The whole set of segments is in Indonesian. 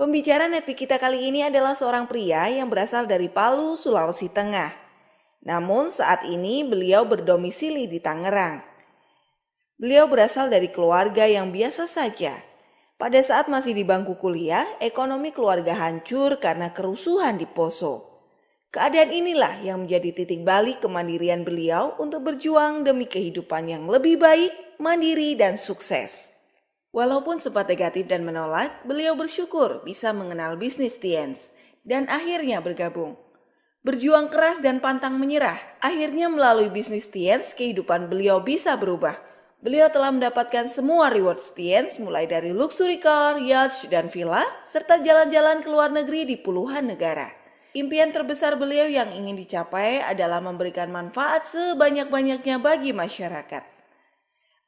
Pembicara Netpi kita kali ini adalah seorang pria yang berasal dari Palu, Sulawesi Tengah. Namun saat ini beliau berdomisili di Tangerang. Beliau berasal dari keluarga yang biasa saja. Pada saat masih di bangku kuliah, ekonomi keluarga hancur karena kerusuhan di Poso. Keadaan inilah yang menjadi titik balik kemandirian beliau untuk berjuang demi kehidupan yang lebih baik, mandiri, dan sukses. Walaupun sempat negatif dan menolak, beliau bersyukur bisa mengenal bisnis Tiens dan akhirnya bergabung. Berjuang keras dan pantang menyerah, akhirnya melalui bisnis Tiens kehidupan beliau bisa berubah. Beliau telah mendapatkan semua reward Tiens mulai dari luxury car, yacht, dan villa, serta jalan-jalan ke luar negeri di puluhan negara. Impian terbesar beliau yang ingin dicapai adalah memberikan manfaat sebanyak-banyaknya bagi masyarakat.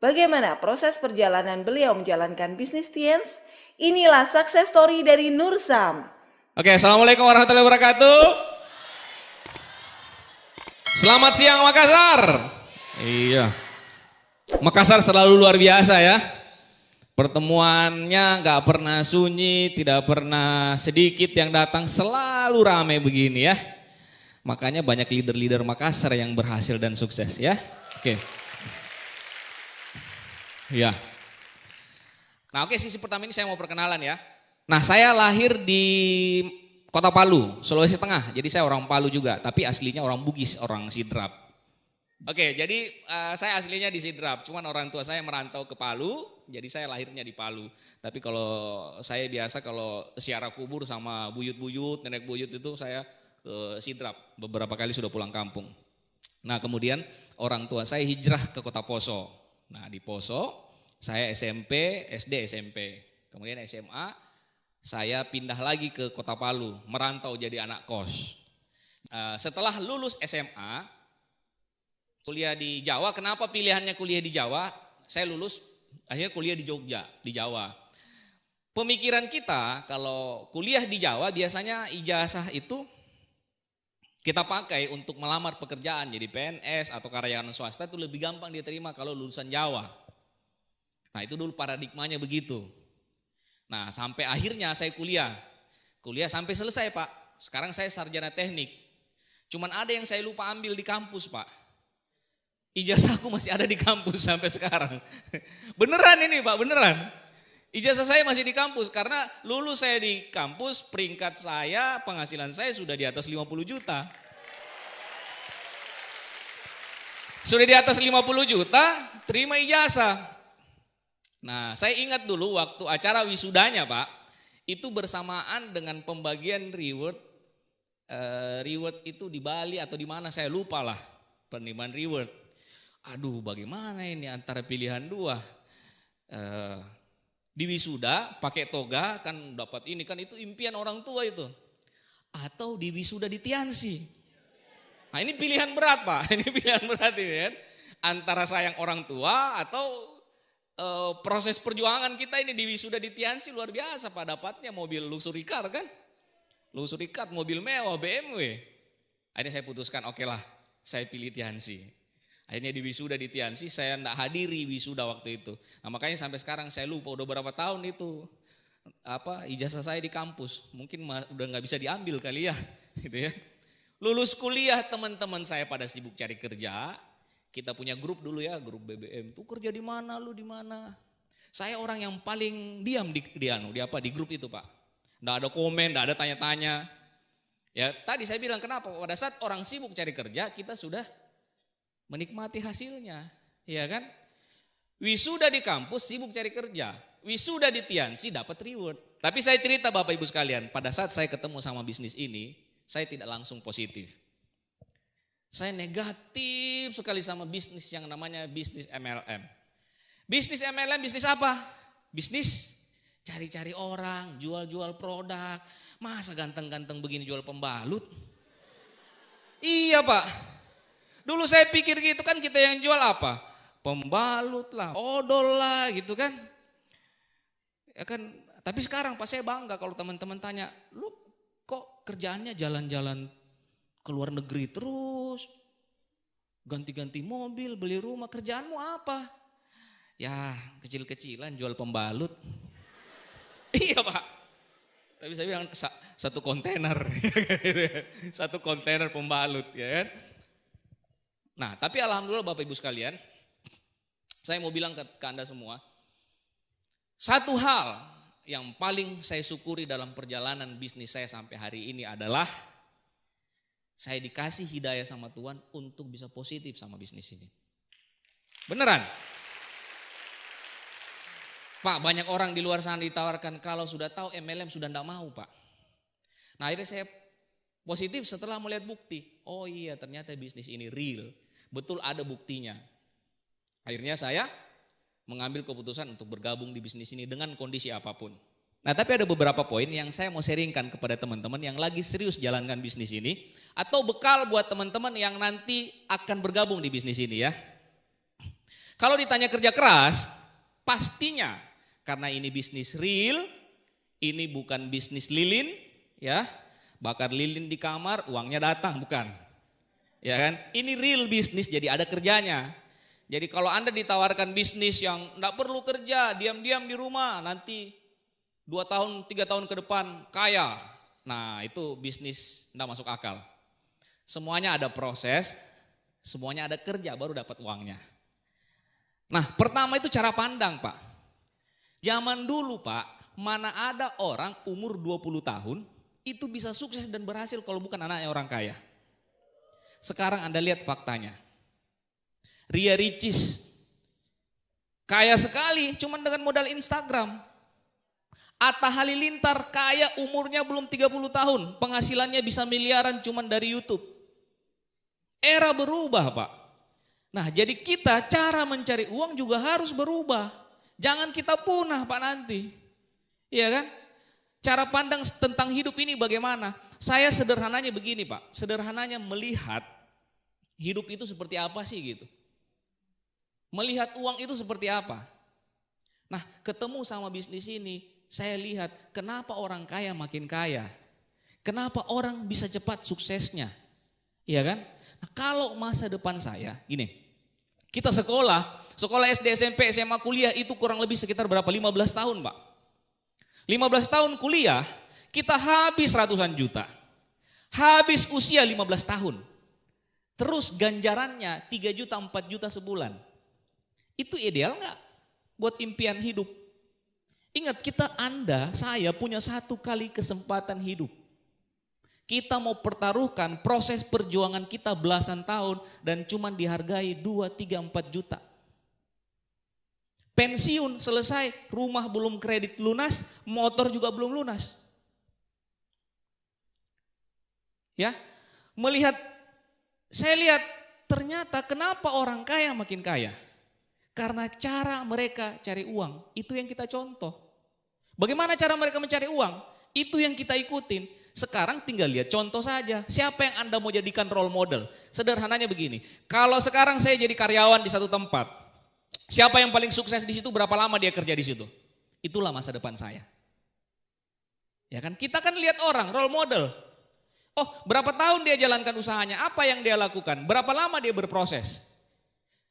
Bagaimana proses perjalanan beliau menjalankan bisnis Tiens? Inilah success story dari Nur Sam. Oke, assalamualaikum warahmatullahi wabarakatuh. Selamat siang Makassar. Iya, Makassar selalu luar biasa ya. Pertemuannya gak pernah sunyi, tidak pernah sedikit yang datang, selalu ramai begini ya. Makanya banyak leader-leader Makassar yang berhasil dan sukses ya. Oke. Ya. Nah oke, sisi pertama ini saya mau perkenalan ya. Nah saya lahir di Kota Palu, Sulawesi Tengah. Jadi saya orang Palu juga, tapi aslinya orang Bugis, orang Sidrap. Oke, jadi saya aslinya di Sidrap, cuman orang tua saya merantau ke Palu, jadi saya lahirnya di Palu. Tapi kalau saya biasa kalau ziarah kubur sama buyut-buyut, nenek buyut itu saya ke Sidrap. Beberapa kali sudah pulang kampung. Nah kemudian orang tua saya hijrah ke Kota Poso. Nah di Poso saya SMP, SD SMP, kemudian SMA saya pindah lagi ke Kota Palu, merantau jadi anak kos. Setelah lulus SMA, kuliah di Jawa. Kenapa pilihannya kuliah di Jawa? Saya lulus akhirnya kuliah di Jogja, di Jawa. Pemikiran kita kalau kuliah di Jawa biasanya ijazah itu kita pakai untuk melamar pekerjaan jadi PNS atau karyawan swasta itu lebih gampang diterima kalau lulusan Jawa. Nah itu dulu paradigmanya begitu. Nah sampai akhirnya saya kuliah sampai selesai Pak. Sekarang saya sarjana teknik. Cuman ada yang saya lupa ambil di kampus Pak. Ijazahku masih ada di kampus sampai sekarang. Beneran ini Pak, beneran. Ijazah saya masih di kampus karena lulus saya di kampus, peringkat saya, penghasilan saya sudah di atas 50 juta. Sudah di atas 50 juta, terima ijazah. Nah saya ingat dulu waktu acara wisudanya Pak, itu bersamaan dengan pembagian reward. Reward itu di Bali atau di mana saya lupa lah, penerimaan reward. Aduh bagaimana ini antara pilihan dua. Di wisuda pakai toga kan dapat ini kan itu impian orang tua itu. Atau di wisuda di Tiansi. Nah ini pilihan berat Pak, ini pilihan berat ini kan. Antara sayang orang tua atau proses perjuangan kita ini di wisuda di Tiansi luar biasa Pak. Dapatnya mobil luxury car kan. Luxury car, mobil mewah, BMW. Akhirnya saya putuskan oke lah saya pilih Tiansi. Akhirnya di wisuda di Tiansi, saya enggak hadiri wisuda waktu itu. Nah makanya sampai sekarang saya lupa udah berapa tahun itu ijazah saya di kampus. Mungkin udah nggak bisa diambil kali ya, gitu ya. Lulus kuliah teman-teman saya pada sibuk cari kerja. Kita punya grup dulu ya, grup BBM. Tuh kerja di mana lu di mana? Saya orang yang paling diam di grup itu Pak. Nggak ada komen, nggak ada tanya-tanya. Ya tadi saya bilang kenapa? Pada saat orang sibuk cari kerja, kita sudah menikmati hasilnya, ya kan? Wisuda di kampus sibuk cari kerja, wisuda di Tiansi dapat reward. Tapi saya cerita Bapak Ibu sekalian, pada saat saya ketemu sama bisnis ini, saya tidak langsung positif. Saya negatif sekali sama bisnis yang namanya bisnis MLM. Bisnis MLM bisnis apa? Bisnis cari-cari orang, jual-jual produk. Masa ganteng-ganteng begini jual pembalut? Iya Pak. Dulu saya pikir gitu kan kita yang jual apa? Pembalut lah, odol lah gitu kan. Ya kan, tapi sekarang Pak saya bangga kalau teman-teman tanya, lu kok kerjaannya jalan-jalan ke luar negeri terus? Ganti-ganti mobil, beli rumah, kerjaanmu apa? Ya kecil-kecilan jual pembalut. Iya Pak. Tapi saya bilang satu kontainer, satu kontainer pembalut, ya kan. Nah, tapi alhamdulillah Bapak Ibu sekalian, saya mau bilang ke Anda semua, satu hal yang paling saya syukuri dalam perjalanan bisnis saya sampai hari ini adalah saya dikasih hidayah sama Tuhan untuk bisa positif sama bisnis ini. Beneran. Pak, banyak orang di luar sana ditawarkan kalau sudah tahu MLM sudah enggak mau, Pak. Nah, akhirnya saya positif setelah melihat bukti. Oh iya, ternyata bisnis ini real. Betul ada buktinya. Akhirnya saya mengambil keputusan untuk bergabung di bisnis ini dengan kondisi apapun. Nah, tapi ada beberapa poin yang saya mau sharingkan kepada teman-teman yang lagi serius jalankan bisnis ini. Atau bekal buat teman-teman yang nanti akan bergabung di bisnis ini ya. Kalau ditanya kerja keras, pastinya karena ini bisnis real, ini bukan bisnis lilin, ya. Bakar lilin di kamar, uangnya datang, bukan. Ya kan? Ini real bisnis, jadi ada kerjanya. Jadi kalau Anda ditawarkan bisnis yang enggak perlu kerja, diam-diam di rumah, nanti 2 tahun, 3 tahun ke depan kaya. Nah, itu bisnis enggak masuk akal. Semuanya ada proses, semuanya ada kerja baru dapat uangnya. Nah, pertama itu cara pandang, Pak. Zaman dulu, Pak, mana ada orang umur 20 tahun itu bisa sukses dan berhasil kalau bukan anaknya orang kaya. Sekarang Anda lihat faktanya. Ria Ricis kaya sekali cuman dengan modal Instagram. Atta Halilintar kaya umurnya belum 30 tahun, penghasilannya bisa miliaran cuman dari YouTube. Era berubah, Pak. Nah, jadi kita cara mencari uang juga harus berubah. Jangan kita punah, Pak, nanti. Iya kan? Cara pandang tentang hidup ini bagaimana? Saya sederhananya begini, Pak. Sederhananya melihat hidup itu seperti apa sih gitu. Melihat uang itu seperti apa. Nah, ketemu sama bisnis ini, saya lihat kenapa orang kaya makin kaya. Kenapa orang bisa cepat suksesnya. Iya kan? Nah, kalau masa depan saya, gini. Kita sekolah SD, SMP, SMA, kuliah itu kurang lebih sekitar berapa? 15 tahun, Pak. 15 tahun kuliah, kita habis ratusan juta. Habis usia 15 tahun. Terus ganjarannya 3 juta, 4 juta sebulan. Itu ideal nggak buat impian hidup? Ingat, Anda, saya punya 1 kali kesempatan hidup. Kita mau pertaruhkan proses perjuangan kita belasan tahun dan cuman dihargai 2, 3, 4 juta. Pensiun selesai, rumah belum kredit lunas, motor juga belum lunas. Ya, saya lihat ternyata kenapa orang kaya makin kaya? Karena cara mereka cari uang, itu yang kita contoh. Bagaimana cara mereka mencari uang? Itu yang kita ikutin. Sekarang tinggal lihat contoh saja. Siapa yang Anda mau jadikan role model? Sederhananya begini. Kalau sekarang saya jadi karyawan di satu tempat, siapa yang paling sukses di situ? Berapa lama dia kerja di situ? Itulah masa depan saya. Ya kan? Kita kan lihat orang role model. Oh, berapa tahun dia jalankan usahanya? Apa yang dia lakukan? Berapa lama dia berproses?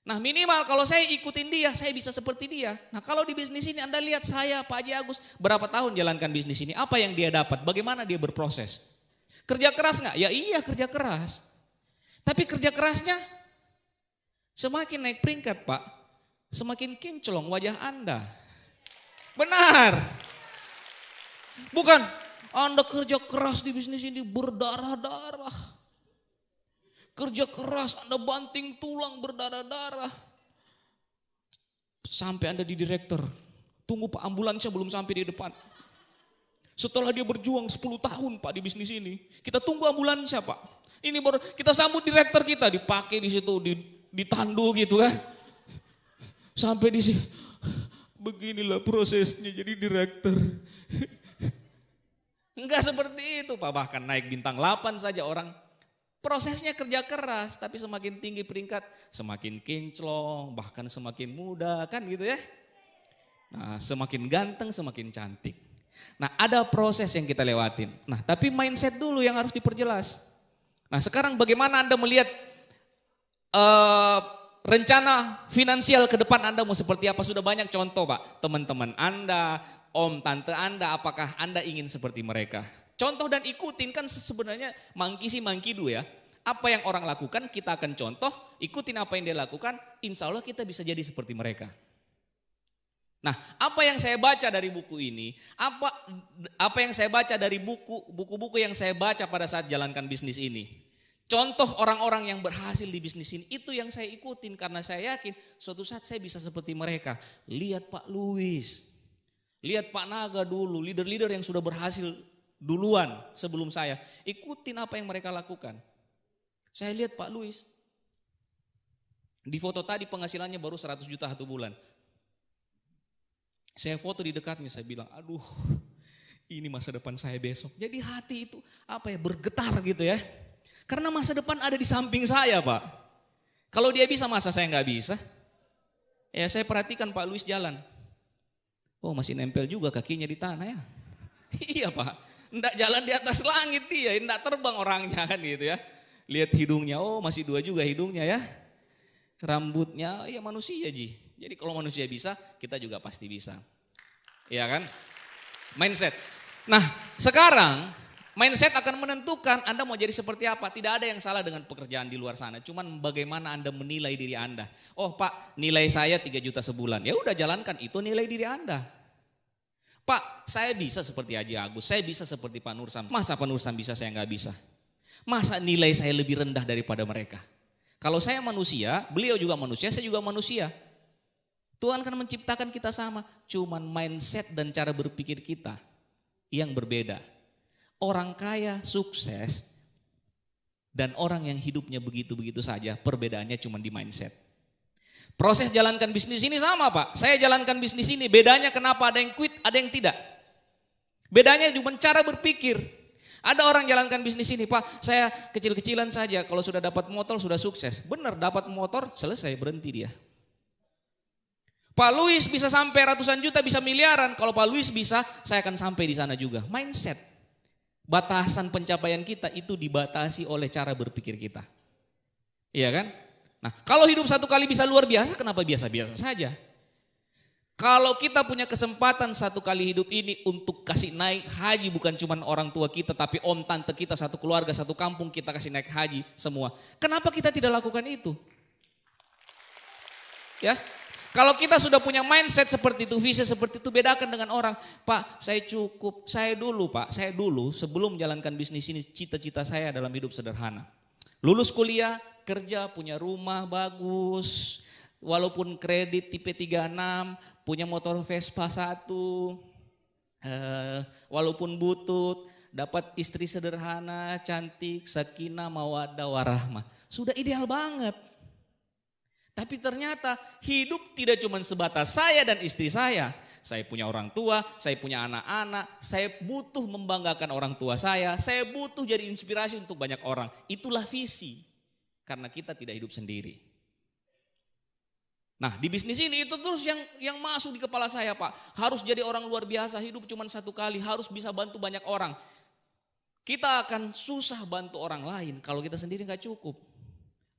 Nah, minimal kalau saya ikutin dia, saya bisa seperti dia. Nah, kalau di bisnis ini Anda lihat saya, Pak Haji Agus, berapa tahun jalankan bisnis ini? Apa yang dia dapat? Bagaimana dia berproses? Kerja keras nggak? Ya iya, kerja keras. Tapi kerja kerasnya semakin naik peringkat, Pak, semakin kinclong wajah Anda. Benar. Bukan, Anda kerja keras di bisnis ini berdarah-darah. Kerja keras, Anda banting tulang berdarah-darah. Sampai Anda di direktur, tunggu Pak, ambulansnya belum sampai di depan. Setelah dia berjuang 10 tahun Pak di bisnis ini, kita tunggu ambulansnya Pak. Ini baru kita sambut direktur kita, dipakai di situ, ditandu gitu kan. Sampai di sini, beginilah prosesnya jadi direktur. Enggak seperti itu Pak, bahkan naik bintang 8 saja orang. Prosesnya kerja keras, tapi semakin tinggi peringkat, semakin kinclong, bahkan semakin muda, kan gitu ya. Nah, semakin ganteng, semakin cantik. Nah, ada proses yang kita lewatin. Nah, tapi mindset dulu yang harus diperjelas. Nah, sekarang bagaimana Anda melihat rencana finansial ke depan Anda mau seperti apa? Sudah banyak contoh Pak, teman-teman Anda, om tante Anda, apakah Anda ingin seperti mereka? Contoh dan ikutin kan sebenarnya mangki si mangki ya. Apa yang orang lakukan kita akan contoh, ikutin apa yang dia lakukan, insya Allah kita bisa jadi seperti mereka. Nah, apa yang saya baca dari buku ini, apa yang saya baca dari buku-buku yang saya baca pada saat jalankan bisnis ini. Contoh orang-orang yang berhasil di bisnis ini, itu yang saya ikutin karena saya yakin suatu saat saya bisa seperti mereka. Lihat Pak Louis, lihat Pak Naga dulu, leader-leader yang sudah berhasil duluan sebelum saya. Ikutin apa yang mereka lakukan. Saya lihat Pak Louis, di foto tadi penghasilannya baru 100 juta 1 bulan. Saya foto di dekatnya, saya bilang, aduh ini masa depan saya besok. Jadi hati itu bergetar gitu ya. Karena masa depan ada di samping saya Pak. Kalau dia bisa masa saya nggak bisa? Ya saya perhatikan Pak Louis jalan. Oh masih nempel juga kakinya di tanah ya. Iya Pak. Nggak jalan di atas langit dia, nggak terbang orangnya kan gitu ya. Lihat hidungnya, oh masih 2 juga hidungnya ya. Rambutnya, ya manusia Ji. Jadi kalau manusia bisa, kita juga pasti bisa. Iya kan? Mindset. Nah sekarang mindset akan menentukan Anda mau jadi seperti apa. Tidak ada yang salah dengan pekerjaan di luar sana. Cuman bagaimana Anda menilai diri Anda. Oh Pak, nilai saya 3 juta sebulan. Ya udah jalankan, itu nilai diri Anda. Pak, saya bisa seperti Haji Agus, saya bisa seperti Pak Nursam. Masa Pak Nursam bisa, saya nggak bisa? Masa nilai saya lebih rendah daripada mereka? Kalau saya manusia, beliau juga manusia, saya juga manusia. Tuhan kan menciptakan kita sama, cuman mindset dan cara berpikir kita yang berbeda. Orang kaya sukses dan orang yang hidupnya begitu-begitu saja, perbedaannya cuma di mindset. Proses jalankan bisnis ini sama Pak. Saya jalankan bisnis ini, bedanya kenapa ada yang quit, ada yang tidak. Bedanya cuma cara berpikir. Ada orang jalankan bisnis ini, Pak saya kecil-kecilan saja, kalau sudah dapat motor sudah sukses. Benar, dapat motor selesai, berhenti dia. Pak Louis bisa sampai ratusan juta, bisa miliaran. Kalau Pak Louis bisa, saya akan sampai di sana juga. Mindset. Batasan pencapaian kita itu dibatasi oleh cara berpikir kita. Iya kan? Nah, kalau hidup satu kali bisa luar biasa, kenapa biasa-biasa saja? Kalau kita punya kesempatan satu kali hidup ini untuk kasih naik haji, bukan cuma orang tua kita, tapi om tante kita, satu keluarga, satu kampung kita kasih naik haji semua. Kenapa kita tidak lakukan itu? Ya, kalau kita sudah punya mindset seperti itu, visi seperti itu, bedakan dengan orang. Pak, saya cukup, saya dulu sebelum menjalankan bisnis ini, cita-cita saya dalam hidup sederhana. Lulus kuliah, kerja, punya rumah bagus, walaupun kredit tipe 36, punya motor Vespa 1, walaupun butut, dapat istri sederhana, cantik, sakinah, mawaddah, warahmah. Sudah ideal banget. Tapi ternyata hidup tidak cuma sebatas saya dan istri saya. Saya punya orang tua, saya punya anak-anak, saya butuh membanggakan orang tua saya butuh jadi inspirasi untuk banyak orang. Itulah visi, karena kita tidak hidup sendiri. Nah di bisnis ini itu terus yang masuk di kepala saya Pak. Harus jadi orang luar biasa, hidup cuma satu kali, harus bisa bantu banyak orang. Kita akan susah bantu orang lain kalau kita sendiri gak cukup.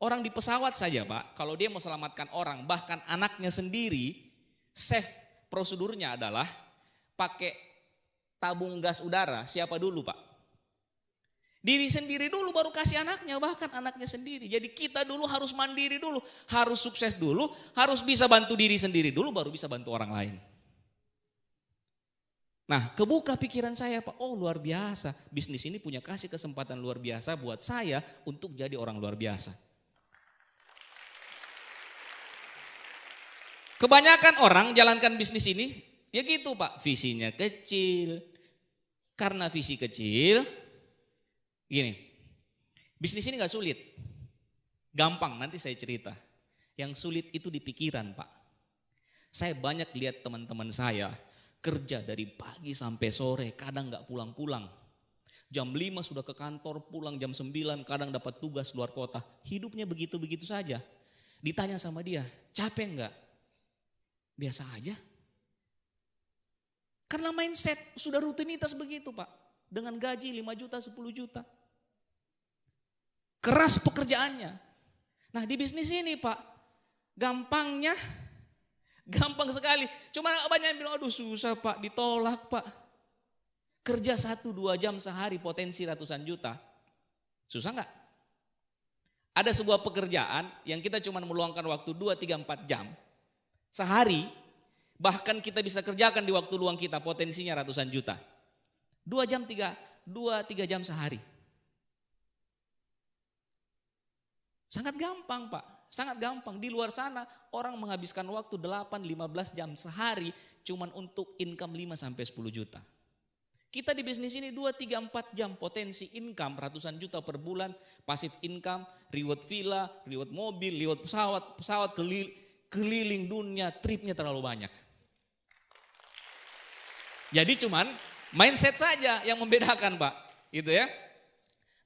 Orang di pesawat saja Pak, kalau dia mau selamatkan orang, bahkan anaknya sendiri, safe prosedurnya adalah pakai tabung gas udara. Siapa dulu Pak? Diri sendiri dulu baru kasih anaknya, bahkan anaknya sendiri. Jadi kita dulu harus mandiri dulu, harus sukses dulu, harus bisa bantu diri sendiri dulu, baru bisa bantu orang lain. Nah kebuka pikiran saya Pak, oh luar biasa, bisnis ini punya kasih kesempatan luar biasa buat saya untuk jadi orang luar biasa. Kebanyakan orang jalankan bisnis ini, ya gitu Pak, visinya kecil. Karena visi kecil, gini, bisnis ini gak sulit, gampang, nanti saya cerita. Yang sulit itu di pikiran Pak. Saya banyak lihat teman-teman saya, kerja dari pagi sampai sore, kadang gak pulang-pulang. Jam 5 sudah ke kantor, pulang jam 9, kadang dapat tugas luar kota. Hidupnya begitu-begitu saja. Ditanya sama dia, capek enggak? Biasa aja. Karena mindset sudah rutinitas begitu Pak. Dengan gaji 5 juta, 10 juta. Keras pekerjaannya. Nah di bisnis ini Pak, gampangnya Gampang sekali. Cuma banyak yang bilang, aduh susah Pak, ditolak Pak. Kerja 1-2 jam sehari potensi ratusan juta. Susah nggak? Ada sebuah pekerjaan yang kita cuma meluangkan waktu 2, 3, 4 jam sehari. Bahkan kita bisa kerjakan di waktu luang kita potensinya ratusan juta. 2-3 jam sehari. Sangat gampang Pak. Sangat gampang. Di luar sana orang menghabiskan waktu 8-15 jam sehari cuman untuk income 5-10 juta. Kita di bisnis ini 2-3-4 jam potensi income ratusan juta per bulan. Passive income, reward villa, reward mobil, reward pesawat keliling dunia, tripnya terlalu banyak. Jadi cuman mindset saja yang membedakan Pak. Gitu ya.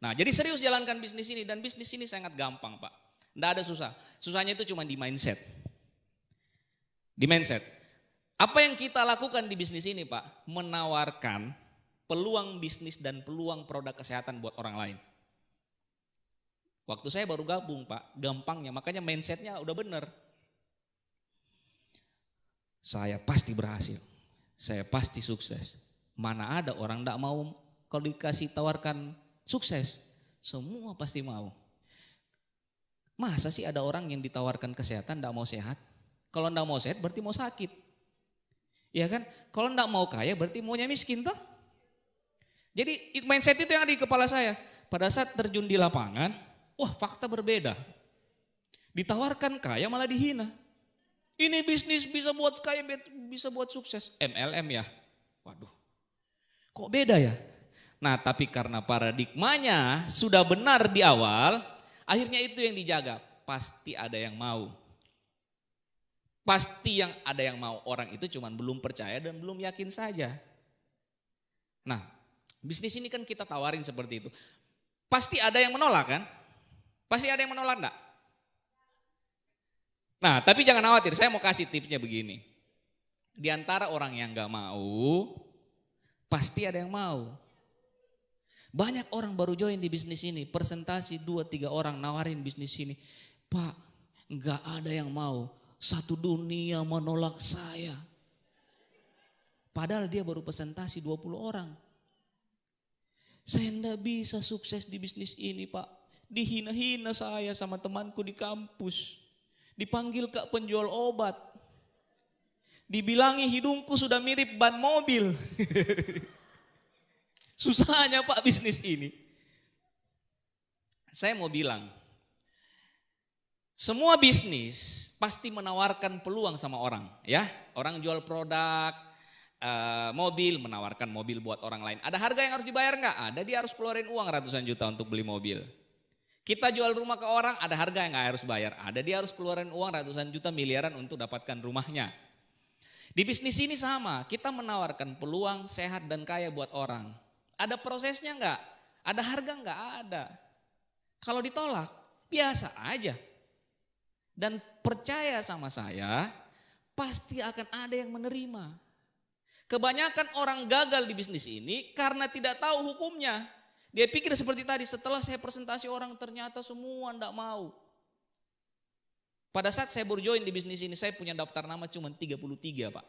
Nah jadi serius jalankan bisnis ini dan bisnis ini sangat gampang Pak. Tidak ada susah. Susahnya itu cuma di mindset. Di mindset. Apa yang kita lakukan di bisnis ini Pak? Menawarkan peluang bisnis dan peluang produk kesehatan buat orang lain. Waktu saya baru gabung Pak, gampangnya. Makanya mindsetnya udah bener. Saya pasti berhasil. Saya pasti sukses. Mana ada orang tidak mau kalau dikasih tawarkan sukses. Semua pasti mau. Masa sih ada orang yang ditawarkan kesehatan tidak mau sehat? Kalau tidak mau sehat berarti mau sakit. Ya kan? Kalau tidak mau kaya berarti maunya miskin toh? Jadi mindset itu yang ada di kepala saya. Pada saat terjun di lapangan, wah fakta berbeda. Ditawarkan kaya malah dihina. Ini bisnis bisa buat kaya, bisa buat sukses. MLM ya? Waduh, kok beda ya? Nah tapi karena paradigmanya sudah benar di awal, akhirnya itu yang dijaga, pasti ada yang mau. Pasti yang ada yang mau, orang itu cuman belum percaya dan belum yakin saja. Nah, bisnis ini kan kita tawarin seperti itu. Pasti ada yang menolak kan? Pasti ada yang menolak enggak? Nah, tapi jangan khawatir, saya mau kasih tipsnya begini. Di antara orang yang enggak mau, pasti ada yang mau. Banyak orang baru join di bisnis ini, presentasi 2-3 orang nawarin bisnis ini. Pak, enggak ada yang mau, satu dunia menolak saya. Padahal dia baru presentasi 20 orang. Saya enggak bisa sukses di bisnis ini Pak. Dihina-hina saya sama temanku di kampus. Dipanggil Kak penjual obat. Dibilangi hidungku sudah mirip ban mobil. Susahnya Pak bisnis ini. Saya mau bilang, semua bisnis pasti menawarkan peluang sama orang. Ya, orang jual produk, mobil, menawarkan mobil buat orang lain. Ada harga yang harus dibayar nggak? Ada, dia harus keluarin uang ratusan juta untuk beli mobil. Kita jual rumah ke orang, ada harga yang nggak harus bayar. Ada, dia harus keluarin uang ratusan juta miliaran untuk dapatkan rumahnya. Di bisnis ini sama, kita menawarkan peluang sehat dan kaya buat orang. Ada prosesnya enggak? Ada harga enggak? Ada. Kalau ditolak, biasa aja. Dan percaya sama saya, pasti akan ada yang menerima. Kebanyakan orang gagal di bisnis ini karena tidak tahu hukumnya. Dia pikir seperti tadi, setelah saya presentasi orang ternyata semua enggak mau. Pada saat saya baru join di bisnis ini, saya punya daftar nama cuma 33 Pak.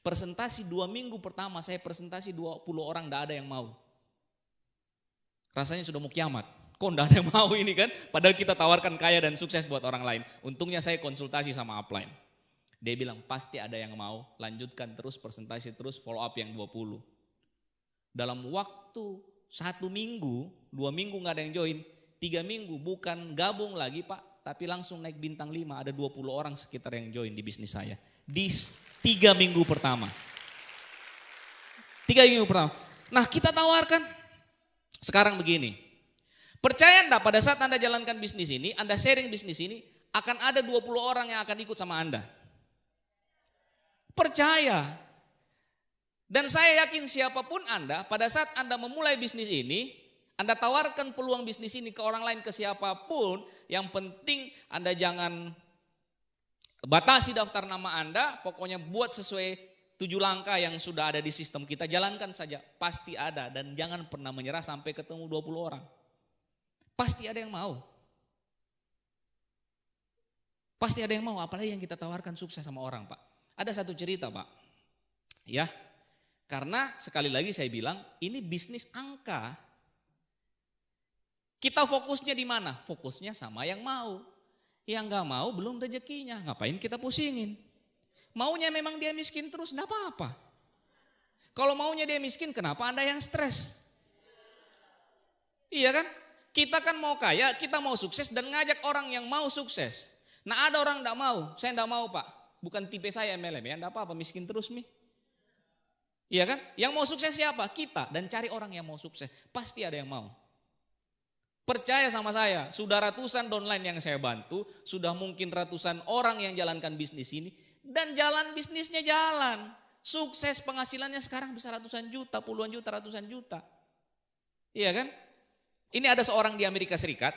Presentasi 2 minggu pertama, saya presentasi 20 orang enggak ada yang mau. Rasanya sudah mau kiamat. Kok enggak ada yang mau ini kan? Padahal kita tawarkan kaya dan sukses buat orang lain. Untungnya saya konsultasi sama upline. Dia bilang pasti ada yang mau, lanjutkan terus presentasi terus, follow up yang 20. Dalam waktu 1 minggu, 2 minggu enggak ada yang join, 3 minggu bukan gabung lagi Pak, tapi langsung naik bintang 5, ada 20 orang sekitar yang join di bisnis saya. Di 3 minggu pertama. 3 minggu pertama. Nah kita tawarkan, sekarang begini, percaya enggak pada saat Anda jalankan bisnis ini, Anda sharing bisnis ini, akan ada 20 orang yang akan ikut sama Anda. Percaya. Dan saya yakin siapapun Anda, pada saat Anda memulai bisnis ini, Anda tawarkan peluang bisnis ini ke orang lain, ke siapapun, yang penting Anda jangan batasi daftar nama Anda, pokoknya buat sesuai 7 langkah yang sudah ada di sistem kita, jalankan saja, pasti ada, dan jangan pernah menyerah sampai ketemu 20 orang. Pasti ada yang mau. Pasti ada yang mau, apalagi yang kita tawarkan sukses sama orang Pak. Ada satu cerita Pak, ya, karena sekali lagi saya bilang ini bisnis angka. Kita fokusnya di mana? Fokusnya sama yang mau. Yang gak mau belum rezekinya, ngapain kita pusingin? Maunya memang dia miskin terus, enggak apa-apa. Kalau maunya dia miskin, kenapa Anda yang stres? Iya kan? Kita kan mau kaya, kita mau sukses dan ngajak orang yang mau sukses. Nah ada orang enggak mau, saya enggak mau Pak. Bukan tipe saya MLM ya, enggak apa-apa miskin terus nih. Iya kan? Yang mau sukses siapa? Kita, dan cari orang yang mau sukses. Pasti ada yang mau. Percaya sama saya, sudah ratusan downline yang saya bantu, sudah mungkin ratusan orang yang jalankan bisnis ini, dan jalan bisnisnya jalan. Sukses penghasilannya sekarang bisa ratusan juta, puluhan juta, ratusan juta. Iya kan? Ini ada seorang di Amerika Serikat,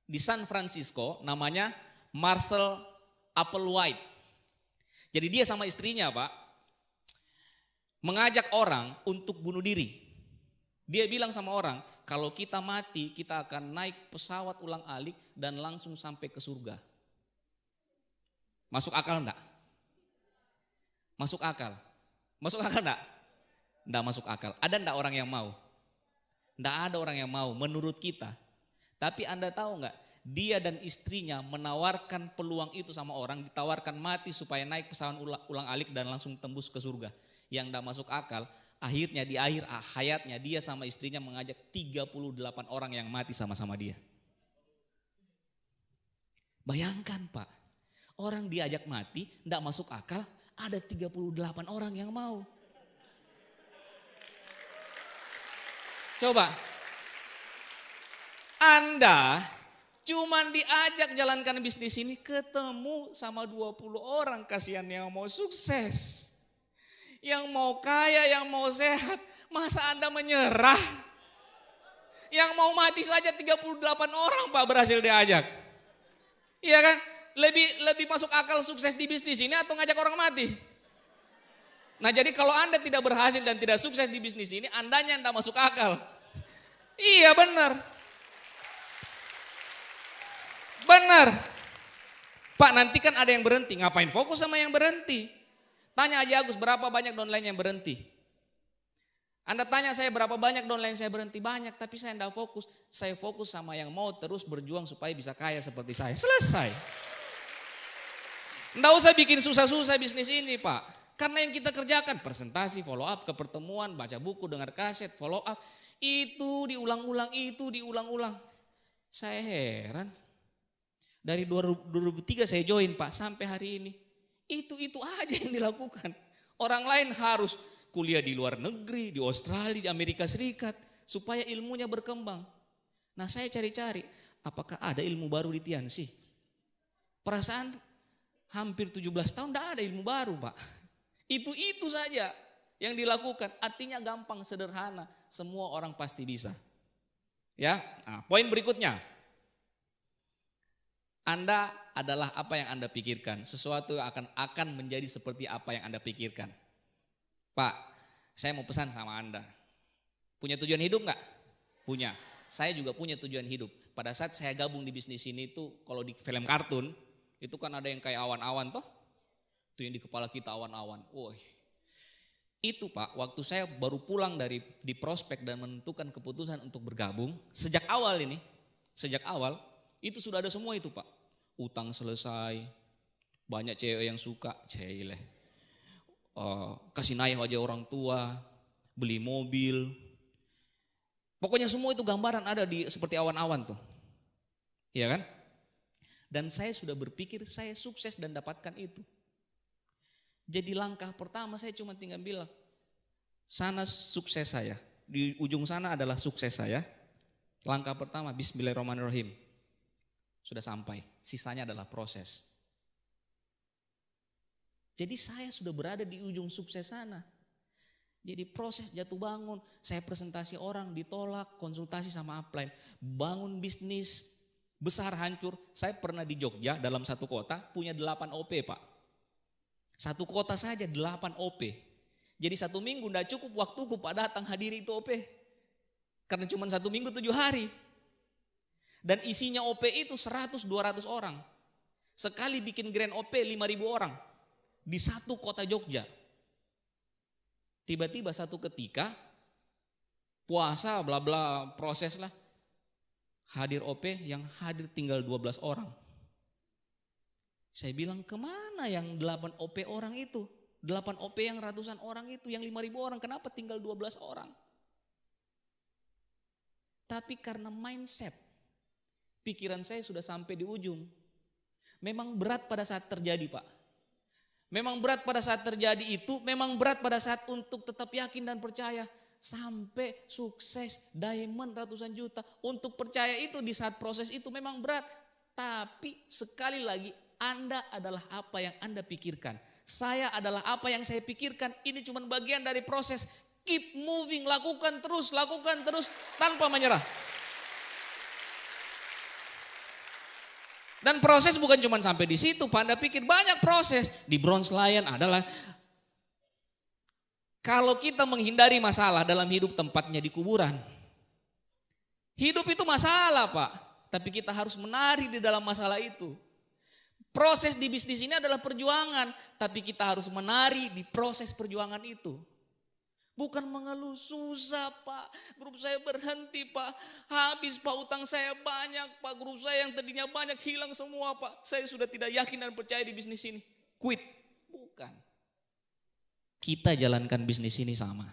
di San Francisco, namanya Marshall Applewhite. Jadi dia sama istrinya Pak, mengajak orang untuk bunuh diri. Dia bilang sama orang, kalau kita mati kita akan naik pesawat ulang-alik dan langsung sampai ke surga. Masuk akal enggak? Masuk akal. Masuk akal enggak? Enggak masuk akal. Ada enggak orang yang mau? Enggak ada orang yang mau menurut kita. Tapi Anda tahu enggak? Dia dan istrinya menawarkan peluang itu sama orang, ditawarkan mati supaya naik pesawat ulang-alik dan langsung tembus ke surga. Yang enggak masuk akal, akhirnya di akhir hayatnya dia sama istrinya mengajak 38 orang yang mati sama-sama dia. Bayangkan Pak, orang diajak mati, enggak masuk akal, ada 38 orang yang mau. Coba, Anda cuman diajak jalankan bisnis ini ketemu sama 20 orang, kasihan yang mau sukses. Yang mau kaya, yang mau sehat, masa Anda menyerah? Yang mau mati saja 38 orang Pak berhasil diajak. Iya kan? Lebih masuk akal sukses di bisnis ini atau ngajak orang mati? Nah jadi kalau Anda tidak berhasil dan tidak sukses di bisnis ini, Andanya tidak masuk akal. Iya benar. Benar. Pak nanti kan ada yang berhenti, ngapain fokus sama yang berhenti? Tanya aja Agus berapa banyak downline yang berhenti. Anda tanya saya berapa banyak downline saya berhenti, banyak, tapi saya tidak fokus. Saya fokus sama yang mau terus berjuang supaya bisa kaya seperti saya. Selesai. Tidak usah bikin susah-susah bisnis ini Pak. Karena yang kita kerjakan presentasi, follow up ke pertemuan, baca buku, dengar kaset, follow up. Itu diulang-ulang, itu diulang-ulang. Saya heran. Dari 2003 saya join Pak sampai hari ini. Itu aja yang dilakukan. Orang lain harus kuliah di luar negeri, di Australia, di Amerika Serikat. Supaya ilmunya berkembang. Nah saya cari-cari, apakah ada ilmu baru di Tiansi? Perasaan hampir 17 tahun tidak ada ilmu baru Pak. Itu saja yang dilakukan. Artinya gampang, sederhana. Semua orang pasti bisa. Ya, nah, poin berikutnya. Anda adalah apa yang Anda pikirkan. Sesuatu yang akan menjadi seperti apa yang Anda pikirkan. Pak, saya mau pesan sama Anda. Punya tujuan hidup enggak? Punya. Saya juga punya tujuan hidup. Pada saat saya gabung di bisnis ini tuh, kalau di film kartun, itu kan ada yang kayak awan-awan toh. Itu yang di kepala kita awan-awan. Woi. Itu Pak, waktu saya baru pulang di prospek dan menentukan keputusan untuk bergabung, sejak awal, itu sudah ada semua itu Pak. Utang selesai, banyak cewek yang suka, kasih naik aja orang tua, beli mobil. Pokoknya semua itu gambaran ada di seperti awan-awan tuh. Iya kan? Dan saya sudah berpikir saya sukses dan dapatkan itu. Jadi langkah pertama saya cuma tinggal bilang, sana sukses saya. Di ujung sana adalah sukses saya. Langkah pertama, bismillahirrahmanirrahim. Sudah sampai, sisanya adalah proses. Jadi saya sudah berada di ujung sukses sana. Jadi proses jatuh bangun, saya presentasi orang ditolak, konsultasi sama upline, bangun bisnis besar hancur. Saya pernah di Jogja dalam satu kota punya 8 OP Pak. Satu kota saja 8 OP. Jadi 1 minggu enggak cukup waktuku Pak datang hadiri itu OP. Karena cuma 1 minggu 7 hari. Dan isinya OP itu 100-200 orang. Sekali bikin grand OP 5.000 orang. di satu kota Jogja. Tiba-tiba satu ketika puasa bla bla proses lah. Hadir OP yang hadir tinggal 12 orang. Saya bilang kemana yang 8 OP orang itu? 8 OP yang ratusan orang itu, yang 5.000 orang, kenapa tinggal 12 orang? Tapi karena mindset, pikiran saya sudah sampai di ujung. Memang berat pada saat terjadi, Pak. Memang berat pada saat terjadi itu, memang berat pada saat untuk tetap yakin dan percaya. Sampai sukses, diamond ratusan juta. Untuk percaya itu di saat proses itu memang berat. Tapi sekali lagi, Anda adalah apa yang Anda pikirkan. Saya adalah apa yang saya pikirkan. Ini cuma bagian dari proses. Keep moving, lakukan terus tanpa menyerah. Dan proses bukan cuma sampai di situ, Pak. Anda pikir banyak proses. Di Bronze Lion adalah kalau kita menghindari masalah dalam hidup, tempatnya di kuburan. Hidup itu masalah, Pak. Tapi kita harus menari di dalam masalah itu. Proses di bisnis ini adalah perjuangan, tapi kita harus menari di proses perjuangan itu. Bukan mengeluh, susah Pak, grup saya berhenti Pak, habis Pak, utang saya banyak Pak, grup saya yang tadinya banyak hilang semua Pak. Saya sudah tidak yakin dan percaya di bisnis ini, quit. Bukan. Kita jalankan bisnis ini sama.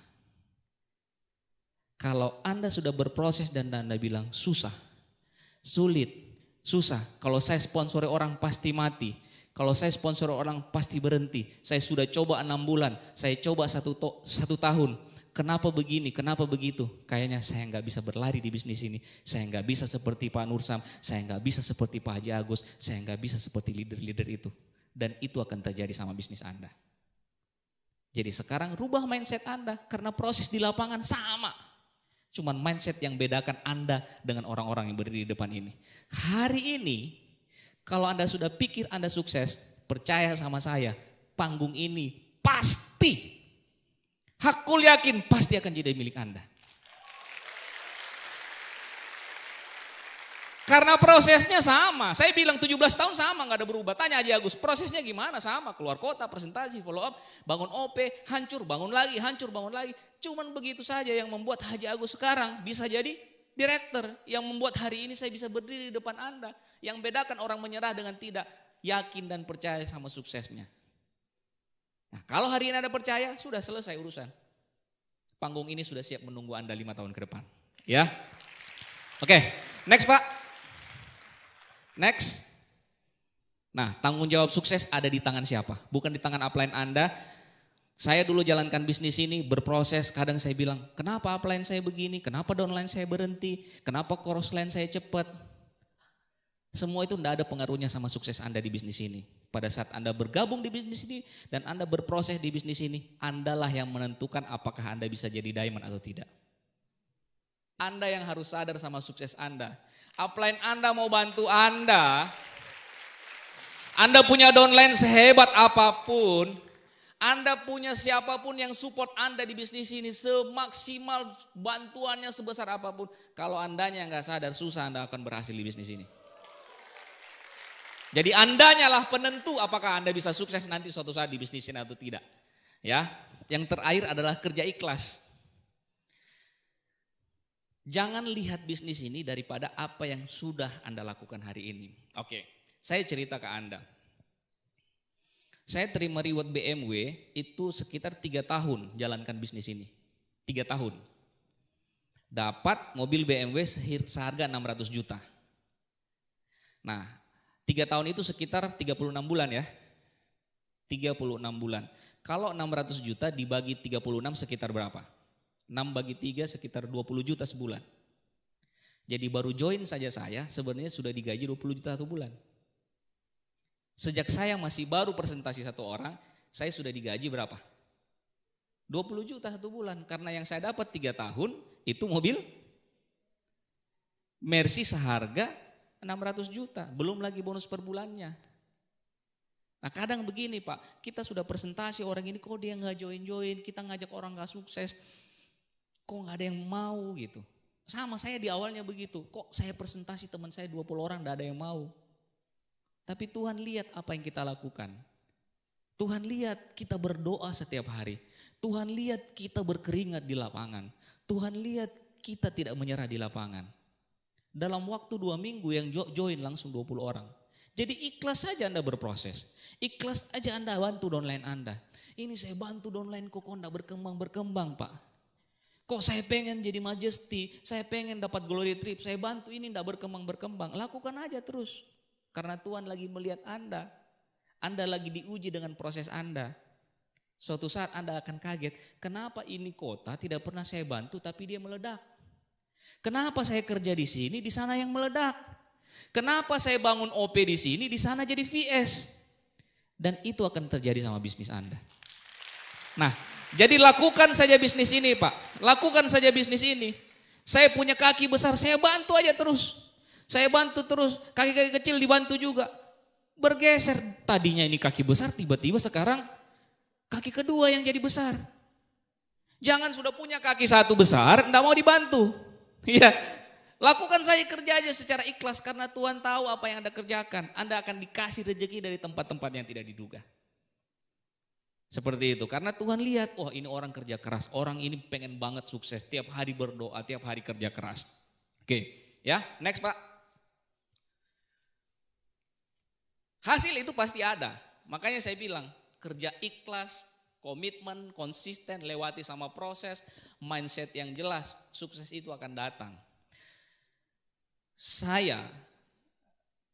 Kalau Anda sudah berproses dan Anda bilang susah, sulit, susah. Kalau saya sponsori orang pasti mati. Kalau saya sponsor orang pasti berhenti. Saya sudah coba 6 bulan, saya coba satu tahun. Kenapa begini, kenapa begitu? Kayaknya saya nggak bisa berlari di bisnis ini. Saya nggak bisa seperti Pak Nursam, saya nggak bisa seperti Pak Haji Agus, saya nggak bisa seperti leader-leader itu. Dan itu akan terjadi sama bisnis Anda. Jadi sekarang rubah mindset Anda, karena proses di lapangan sama. Cuman mindset yang bedakan Anda dengan orang-orang yang berdiri di depan ini. Hari ini, kalau Anda sudah pikir Anda sukses, percaya sama saya, panggung ini pasti, hakul yakin pasti akan jadi milik Anda. Karena prosesnya sama. Saya bilang 17 tahun sama, gak ada berubah. Tanya Haji Agus, prosesnya gimana? Sama, keluar kota, presentasi, follow up, bangun OP, hancur, bangun lagi, hancur, bangun lagi. Cuman begitu saja yang membuat Haji Agus sekarang bisa jadi direktur, yang membuat hari ini saya bisa berdiri di depan Anda. Yang bedakan orang menyerah dengan tidak, yakin dan percaya sama suksesnya. Nah, kalau hari ini Anda percaya, sudah selesai urusan. Panggung ini sudah siap menunggu Anda 5 tahun ke depan. Ya. Oke, next Pak. Next. Nah, tanggung jawab sukses ada di tangan siapa? Bukan di tangan upline Anda. Saya dulu jalankan bisnis ini, berproses, kadang saya bilang, kenapa upline saya begini, kenapa downline saya berhenti, kenapa crossline saya cepat. Semua itu tidak ada pengaruhnya sama sukses Anda di bisnis ini. Pada saat Anda bergabung di bisnis ini dan Anda berproses di bisnis ini, Andalah yang menentukan apakah Anda bisa jadi diamond atau tidak. Anda yang harus sadar sama sukses Anda. Upline Anda mau bantu Anda punya downline sehebat apapun, Anda punya siapapun yang support Anda di bisnis ini, semaksimal bantuannya sebesar apapun, kalau Andanya nggak sadar, susah Anda akan berhasil di bisnis ini. Jadi Andanya lah penentu apakah Anda bisa sukses nanti suatu saat di bisnis ini atau tidak. Ya, yang terakhir adalah kerja ikhlas. Jangan lihat bisnis ini daripada apa yang sudah Anda lakukan hari ini. Oke, saya cerita ke Anda. Saya terima reward BMW itu sekitar 3 tahun jalankan bisnis ini. 3 tahun. Dapat mobil BMW seharga 600 juta. Nah, 3 tahun itu sekitar 36 bulan ya. 36 bulan. Kalau 600 juta dibagi 36 sekitar berapa? 6 bagi 3 sekitar 20 juta sebulan. Jadi baru join saja saya sebenarnya sudah digaji 20 juta satu bulan. Sejak saya masih baru presentasi satu orang, saya sudah digaji berapa? 20 juta satu bulan. Karena yang saya dapat 3 tahun itu mobil Mercy seharga 600 juta. Belum lagi bonus per bulannya. Nah kadang begini Pak, kita sudah presentasi orang ini kok dia gak join-join, kita ngajak orang gak sukses. Kok gak ada yang mau gitu. Sama saya di awalnya begitu. Kok saya presentasi teman saya 20 orang gak ada yang mau. Tapi Tuhan lihat apa yang kita lakukan. Tuhan lihat kita berdoa setiap hari. Tuhan lihat kita berkeringat di lapangan. Tuhan lihat kita tidak menyerah di lapangan. Dalam waktu 2 minggu yang join langsung 20 orang. Jadi ikhlas saja Anda berproses. Ikhlas aja Anda bantu downline Anda. Ini saya bantu downline kok enggak berkembang Pak. Kok saya pengen jadi Majesty, saya pengen dapat glory trip, saya bantu ini enggak berkembang. Lakukan aja terus. Karena Tuhan lagi melihat Anda. Anda lagi diuji dengan proses Anda. Suatu saat Anda akan kaget, kenapa ini kota tidak pernah saya bantu tapi dia meledak. Kenapa saya kerja di sini, di sana yang meledak. Kenapa saya bangun OP di sini, di sana jadi VS. Dan itu akan terjadi sama bisnis Anda. Nah, jadi lakukan saja bisnis ini Pak. Lakukan saja bisnis ini. Saya punya kaki besar, saya bantu aja terus. Saya bantu terus, kaki-kaki kecil dibantu juga. Bergeser, tadinya ini kaki besar, tiba-tiba sekarang kaki kedua yang jadi besar. Jangan sudah punya kaki satu besar, enggak mau dibantu. Iya, lakukan saja kerja aja secara ikhlas karena Tuhan tahu apa yang Anda kerjakan. Anda akan dikasih rezeki dari tempat-tempat yang tidak diduga. Seperti itu, karena Tuhan lihat, oh ini orang kerja keras, orang ini pengen banget sukses, tiap hari berdoa, tiap hari kerja keras. Oke, ya next Pak. Hasil itu pasti ada, makanya saya bilang kerja ikhlas, komitmen, konsisten, lewati sama proses, mindset yang jelas, sukses itu akan datang. Saya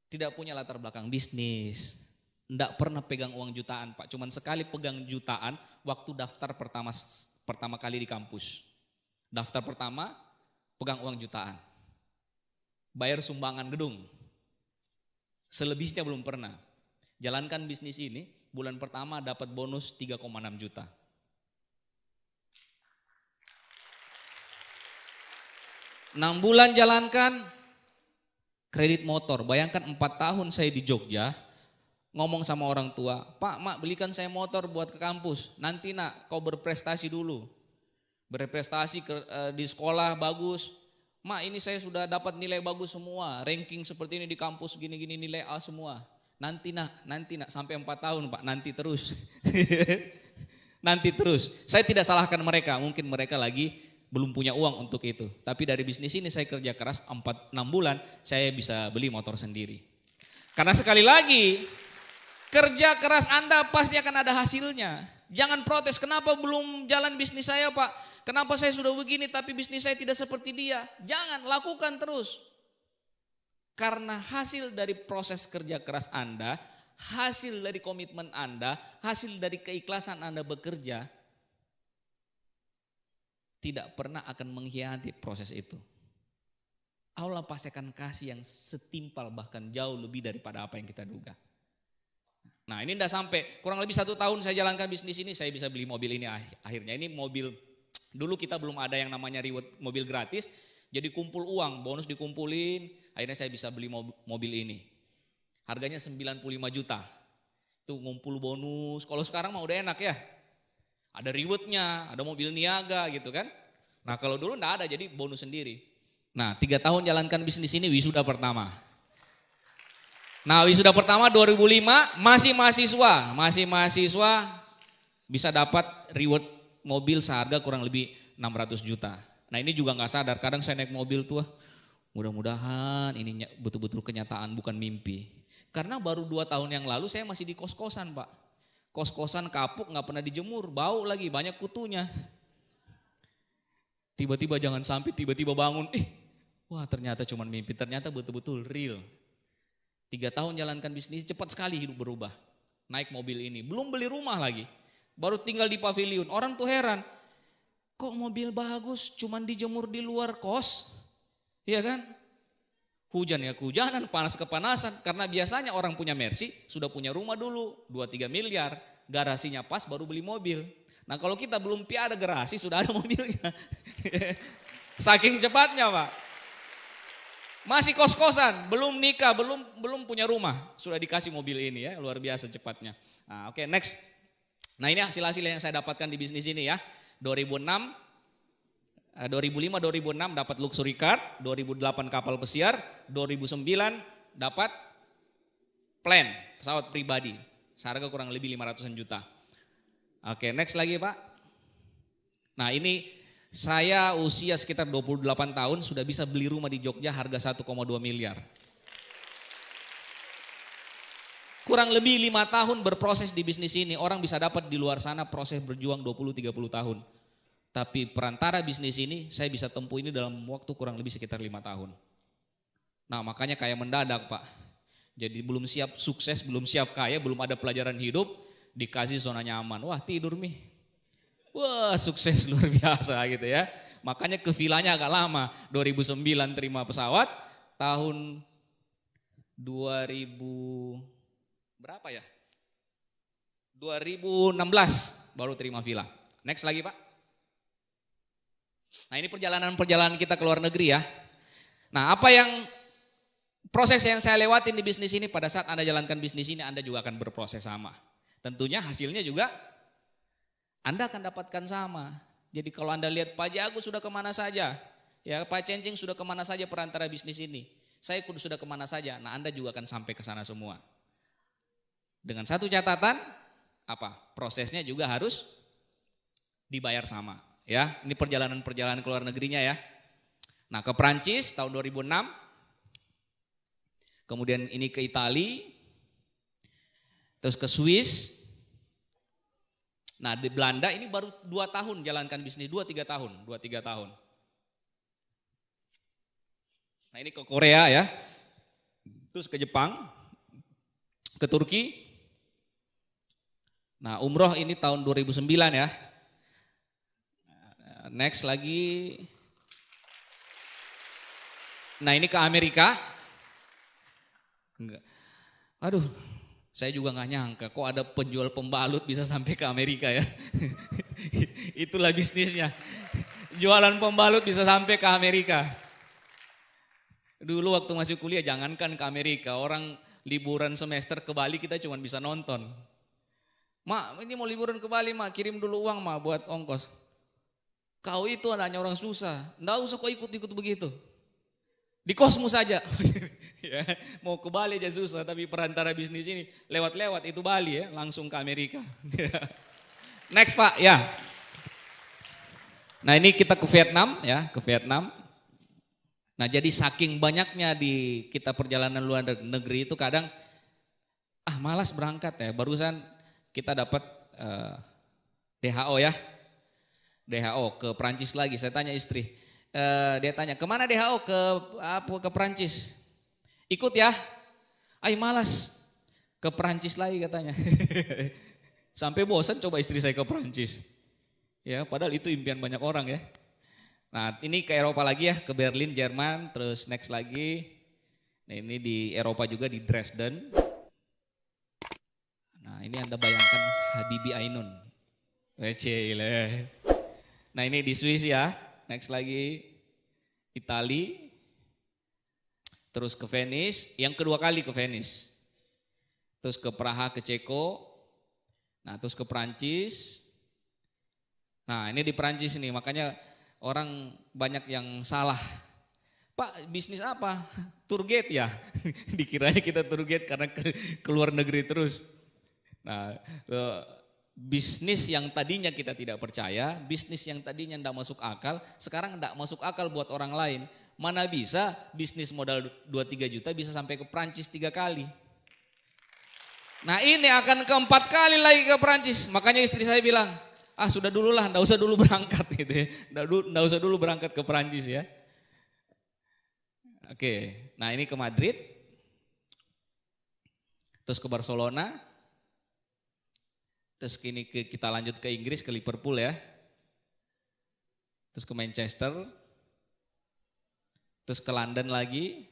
tidak punya latar belakang bisnis, enggak pernah pegang uang jutaan Pak, cuman sekali pegang jutaan waktu daftar pertama kali di kampus. Daftar pertama pegang uang jutaan, bayar sumbangan gedung. Selebihnya belum pernah. Jalankan bisnis ini, bulan pertama dapat bonus 3,6 juta. Enam bulan jalankan, kredit motor. Bayangkan 4 tahun saya di Jogja, ngomong sama orang tua, Pak, Mak belikan saya motor buat ke kampus. Nanti nak kau berprestasi dulu. Berprestasi di sekolah bagus. Mak ini saya sudah dapat nilai bagus semua, ranking seperti ini di kampus gini-gini nilai A semua. Nanti nak sampai 4 tahun Pak, nanti terus. Nanti terus. Saya tidak salahkan mereka, mungkin mereka lagi belum punya uang untuk itu. Tapi dari bisnis ini saya kerja keras 4-6 bulan, saya bisa beli motor sendiri. Karena sekali lagi, kerja keras Anda pasti akan ada hasilnya. Jangan protes, kenapa belum jalan bisnis saya Pak? Kenapa saya sudah begini tapi bisnis saya tidak seperti dia? Jangan, lakukan terus. Karena hasil dari proses kerja keras Anda, hasil dari komitmen Anda, hasil dari keikhlasan Anda bekerja, tidak pernah akan mengkhianati proses itu. Allah pasti akan kasih yang setimpal bahkan jauh lebih daripada apa yang kita duga. Nah ini tidak sampai, kurang lebih 1 tahun saya jalankan bisnis ini, saya bisa beli mobil ini akhirnya. Ini mobil, dulu kita belum ada yang namanya reward mobil gratis, jadi kumpul uang, bonus dikumpulin, akhirnya saya bisa beli mobil ini. Harganya 95 juta, itu ngumpul bonus, kalau sekarang mah udah enak ya. Ada rewardnya, ada mobil niaga gitu kan. Nah kalau dulu enggak ada, jadi bonus sendiri. Nah 3 tahun jalankan bisnis ini, wisuda pertama. Nah wisuda pertama 2005 masih mahasiswa bisa dapat reward mobil seharga kurang lebih 600 juta. Nah ini juga gak sadar, kadang saya naik mobil tuh mudah-mudahan ini betul-betul kenyataan bukan mimpi. Karena baru 2 tahun yang lalu saya masih di kos-kosan Pak. Kos-kosan kapuk gak pernah dijemur, bau lagi banyak kutunya. Tiba-tiba jangan sampai tiba-tiba bangun, wah ternyata cuma mimpi, ternyata betul-betul real. 3 tahun jalankan bisnis, cepat sekali hidup berubah. Naik mobil ini, belum beli rumah lagi. Baru tinggal di pavilion, orang tuh heran. Kok mobil bagus cuman dijemur di luar kos? Iya kan? Hujan ya kehujanan, panas kepanasan. Karena biasanya orang punya Mercy sudah punya rumah dulu, 2-3 miliar. Garasinya pas baru beli mobil. Nah kalau kita belum piada garasi sudah ada mobilnya. Saking cepatnya Pak. Masih kos-kosan, belum nikah, belum punya rumah, sudah dikasih mobil ini ya, luar biasa cepatnya. Nah, oke, next. Nah ini hasil-hasil yang saya dapatkan di bisnis ini ya. 2005-2006 dapat luxury car, 2008 kapal pesiar, 2009 dapat plane, pesawat pribadi. Seharga kurang lebih 500-an juta. Oke, next lagi Pak. Nah ini saya usia sekitar 28 tahun sudah bisa beli rumah di Jogja harga 1,2 miliar. Kurang lebih 5 tahun berproses di bisnis ini. Orang bisa dapat di luar sana proses berjuang 20-30 tahun. Tapi perantara bisnis ini saya bisa tempuh ini dalam waktu kurang lebih sekitar 5 tahun. Nah makanya kayak mendadak Pak. Jadi belum siap sukses, belum siap kaya, belum ada pelajaran hidup, dikasih zona nyaman. Wah tidur Mi. Wah sukses luar biasa gitu ya. Makanya ke vilanya agak lama. 2009 terima pesawat, tahun 2000 berapa ya? 2016 baru terima villa. Next lagi Pak. Nah ini perjalanan kita ke luar negeri ya. Nah apa yang proses yang saya lewatin di bisnis ini, pada saat Anda jalankan bisnis ini Anda juga akan berproses sama. Tentunya hasilnya juga Anda akan dapatkan sama. Jadi kalau Anda lihat Pak Jago sudah kemana saja, ya Pak Cencing sudah kemana saja perantara bisnis ini. Saya kudu sudah kemana saja, nah Anda juga akan sampai ke sana semua. Dengan satu catatan, apa? Prosesnya juga harus dibayar sama. Ya, ini perjalanan ke luar negerinya ya. Nah ke Prancis tahun 2006, kemudian ini ke Italia, terus ke Swiss. Nah di Belanda ini baru 2 tahun jalankan bisnis, 2-3 tahun. Nah ini ke Korea ya, terus ke Jepang, ke Turki. Nah umroh ini tahun 2009 ya. Next lagi. Nah ini ke Amerika. Enggak. Aduh, saya juga nggak nyangka kok ada penjual pembalut bisa sampai ke Amerika ya. Itulah bisnisnya. Jualan pembalut bisa sampai ke Amerika. Dulu waktu masih kuliah jangankan ke Amerika, orang liburan semester ke Bali kita cuma bisa nonton. Mak, ini mau liburan ke Bali, Mak, kirim dulu uang, Mak, buat ongkos. Kau itu anaknya orang susah, nggak usah kau ikut-ikut begitu. Di kosmu saja. Ya, mau ke Bali aja susah, tapi perantara bisnis ini lewat-lewat itu Bali ya, langsung ke Amerika. Next Pak, ya. Nah ini kita ke Vietnam ya, ke Vietnam. Nah jadi saking banyaknya di kita perjalanan luar negeri itu kadang malas berangkat ya. Barusan kita dapat DHO ya, DHO ke Prancis lagi. Saya tanya istri, dia tanya kemana DHO ke Prancis? Ikut ya, malas ke Prancis lagi katanya. Sampai bosan coba istri saya ke Prancis. Ya, padahal itu impian banyak orang ya. Nah ini ke Eropa lagi ya, ke Berlin, Jerman, terus next lagi. Nah ini di Eropa juga di Dresden. Nah ini Anda bayangkan Habibie Ainun. Cile. Nah ini di Swiss ya, next lagi Italia. Terus ke Venice, yang kedua kali ke Venice. Terus ke Praha, ke Ceko. Nah terus ke Prancis. Nah ini di Prancis nih, makanya orang banyak yang salah. Pak bisnis apa? Tour guide ya? Dikiranya kita tour guide karena ke luar negeri terus. Nah bisnis yang tadinya kita tidak percaya, bisnis yang tadinya tidak masuk akal, sekarang tidak masuk akal buat orang lain. Mana bisa bisnis modal 2-3 juta bisa sampai ke Prancis 3 kali. Nah ini akan ke-4 kali lagi ke Prancis. Makanya istri saya bilang, sudah dulu lah, enggak usah dulu berangkat gitu ya. Enggak usah dulu berangkat ke Prancis ya. Oke, nah ini ke Madrid. Terus ke Barcelona. Terus kita lanjut ke Inggris, ke Liverpool ya. Terus ke Manchester. Terus ke London lagi.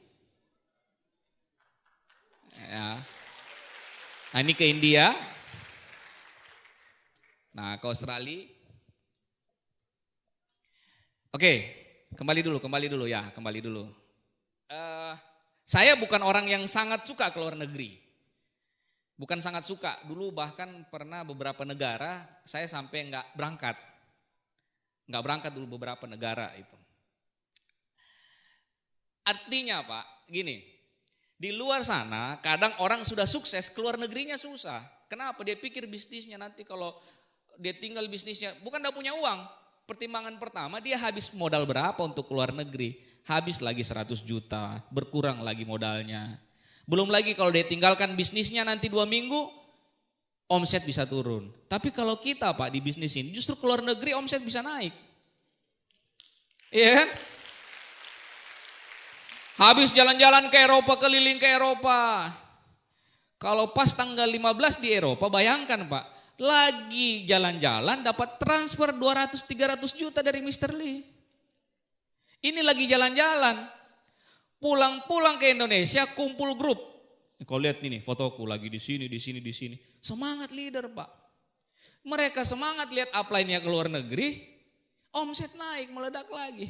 Ya. Nah ini ke India. Nah ke Australia. Oke, kembali dulu ya, kembali dulu. Saya bukan orang yang sangat suka ke luar negeri. Bukan sangat suka, dulu bahkan pernah beberapa negara saya sampai nggak berangkat. Nggak berangkat dulu beberapa negara itu. Artinya Pak, gini, di luar sana kadang orang sudah sukses, keluar negerinya susah. Kenapa? Dia pikir bisnisnya nanti kalau dia tinggal bisnisnya, bukan tidak punya uang. Pertimbangan pertama dia habis modal berapa untuk keluar negeri. Habis lagi 100 juta, berkurang lagi modalnya. Belum lagi kalau dia tinggalkan bisnisnya nanti 2 minggu, omset bisa turun. Tapi kalau kita Pak di bisnis ini justru keluar negeri omset bisa naik. Iya kan? Habis jalan-jalan ke Eropa, keliling ke Eropa. Kalau pas tanggal 15 di Eropa, bayangkan Pak, lagi jalan-jalan dapat transfer 200-300 juta dari Mr. Lee. Ini lagi jalan-jalan. Pulang-pulang ke Indonesia, kumpul grup. Kau lihat ini fotoku lagi di sini, di sini, di sini. Semangat leader Pak. Mereka semangat lihat upline-nya ke luar negeri. Omset naik, meledak lagi.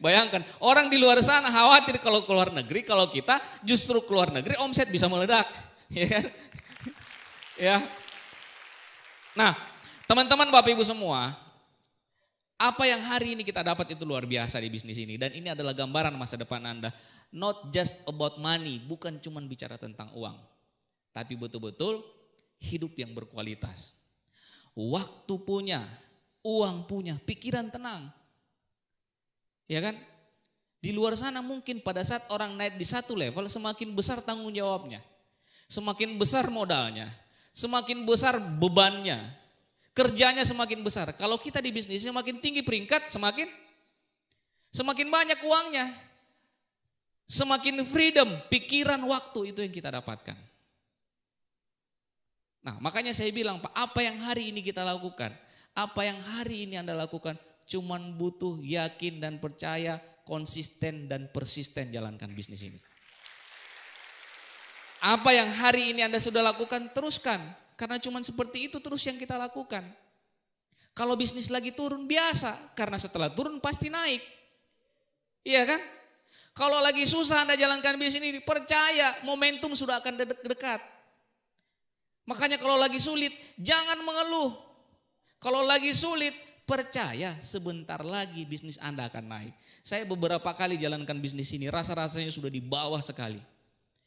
Bayangkan, orang di luar sana khawatir kalau keluar negeri, kalau kita justru keluar negeri omset bisa meledak. Ya. Nah, teman-teman Bapak Ibu semua, apa yang hari ini kita dapat itu luar biasa di bisnis ini. Dan ini adalah gambaran masa depan Anda. Not just about money, bukan cuma bicara tentang uang. Tapi betul-betul hidup yang berkualitas. Waktu punya, uang punya, pikiran tenang. Ya kan? Di luar sana mungkin pada saat orang naik di satu level semakin besar tanggung jawabnya. Semakin besar modalnya. Semakin besar bebannya. Kerjanya semakin besar. Kalau kita di bisnis semakin tinggi peringkat semakin banyak uangnya. Semakin freedom, pikiran, waktu itu yang kita dapatkan. Nah makanya saya bilang Pak, apa yang hari ini kita lakukan? Apa yang hari ini Anda lakukan cuman butuh yakin dan percaya, konsisten dan persisten jalankan bisnis ini. Apa yang hari ini Anda sudah lakukan teruskan. Karena cuman seperti itu terus yang kita lakukan. Kalau bisnis lagi turun biasa, karena setelah turun pasti naik. Iya kan? Kalau lagi susah Anda jalankan bisnis ini, percaya momentum sudah akan dekat. Makanya kalau lagi sulit, jangan mengeluh. Kalau lagi sulit, percaya sebentar lagi bisnis Anda akan naik. Saya beberapa kali jalankan bisnis ini, rasa-rasanya sudah di bawah sekali.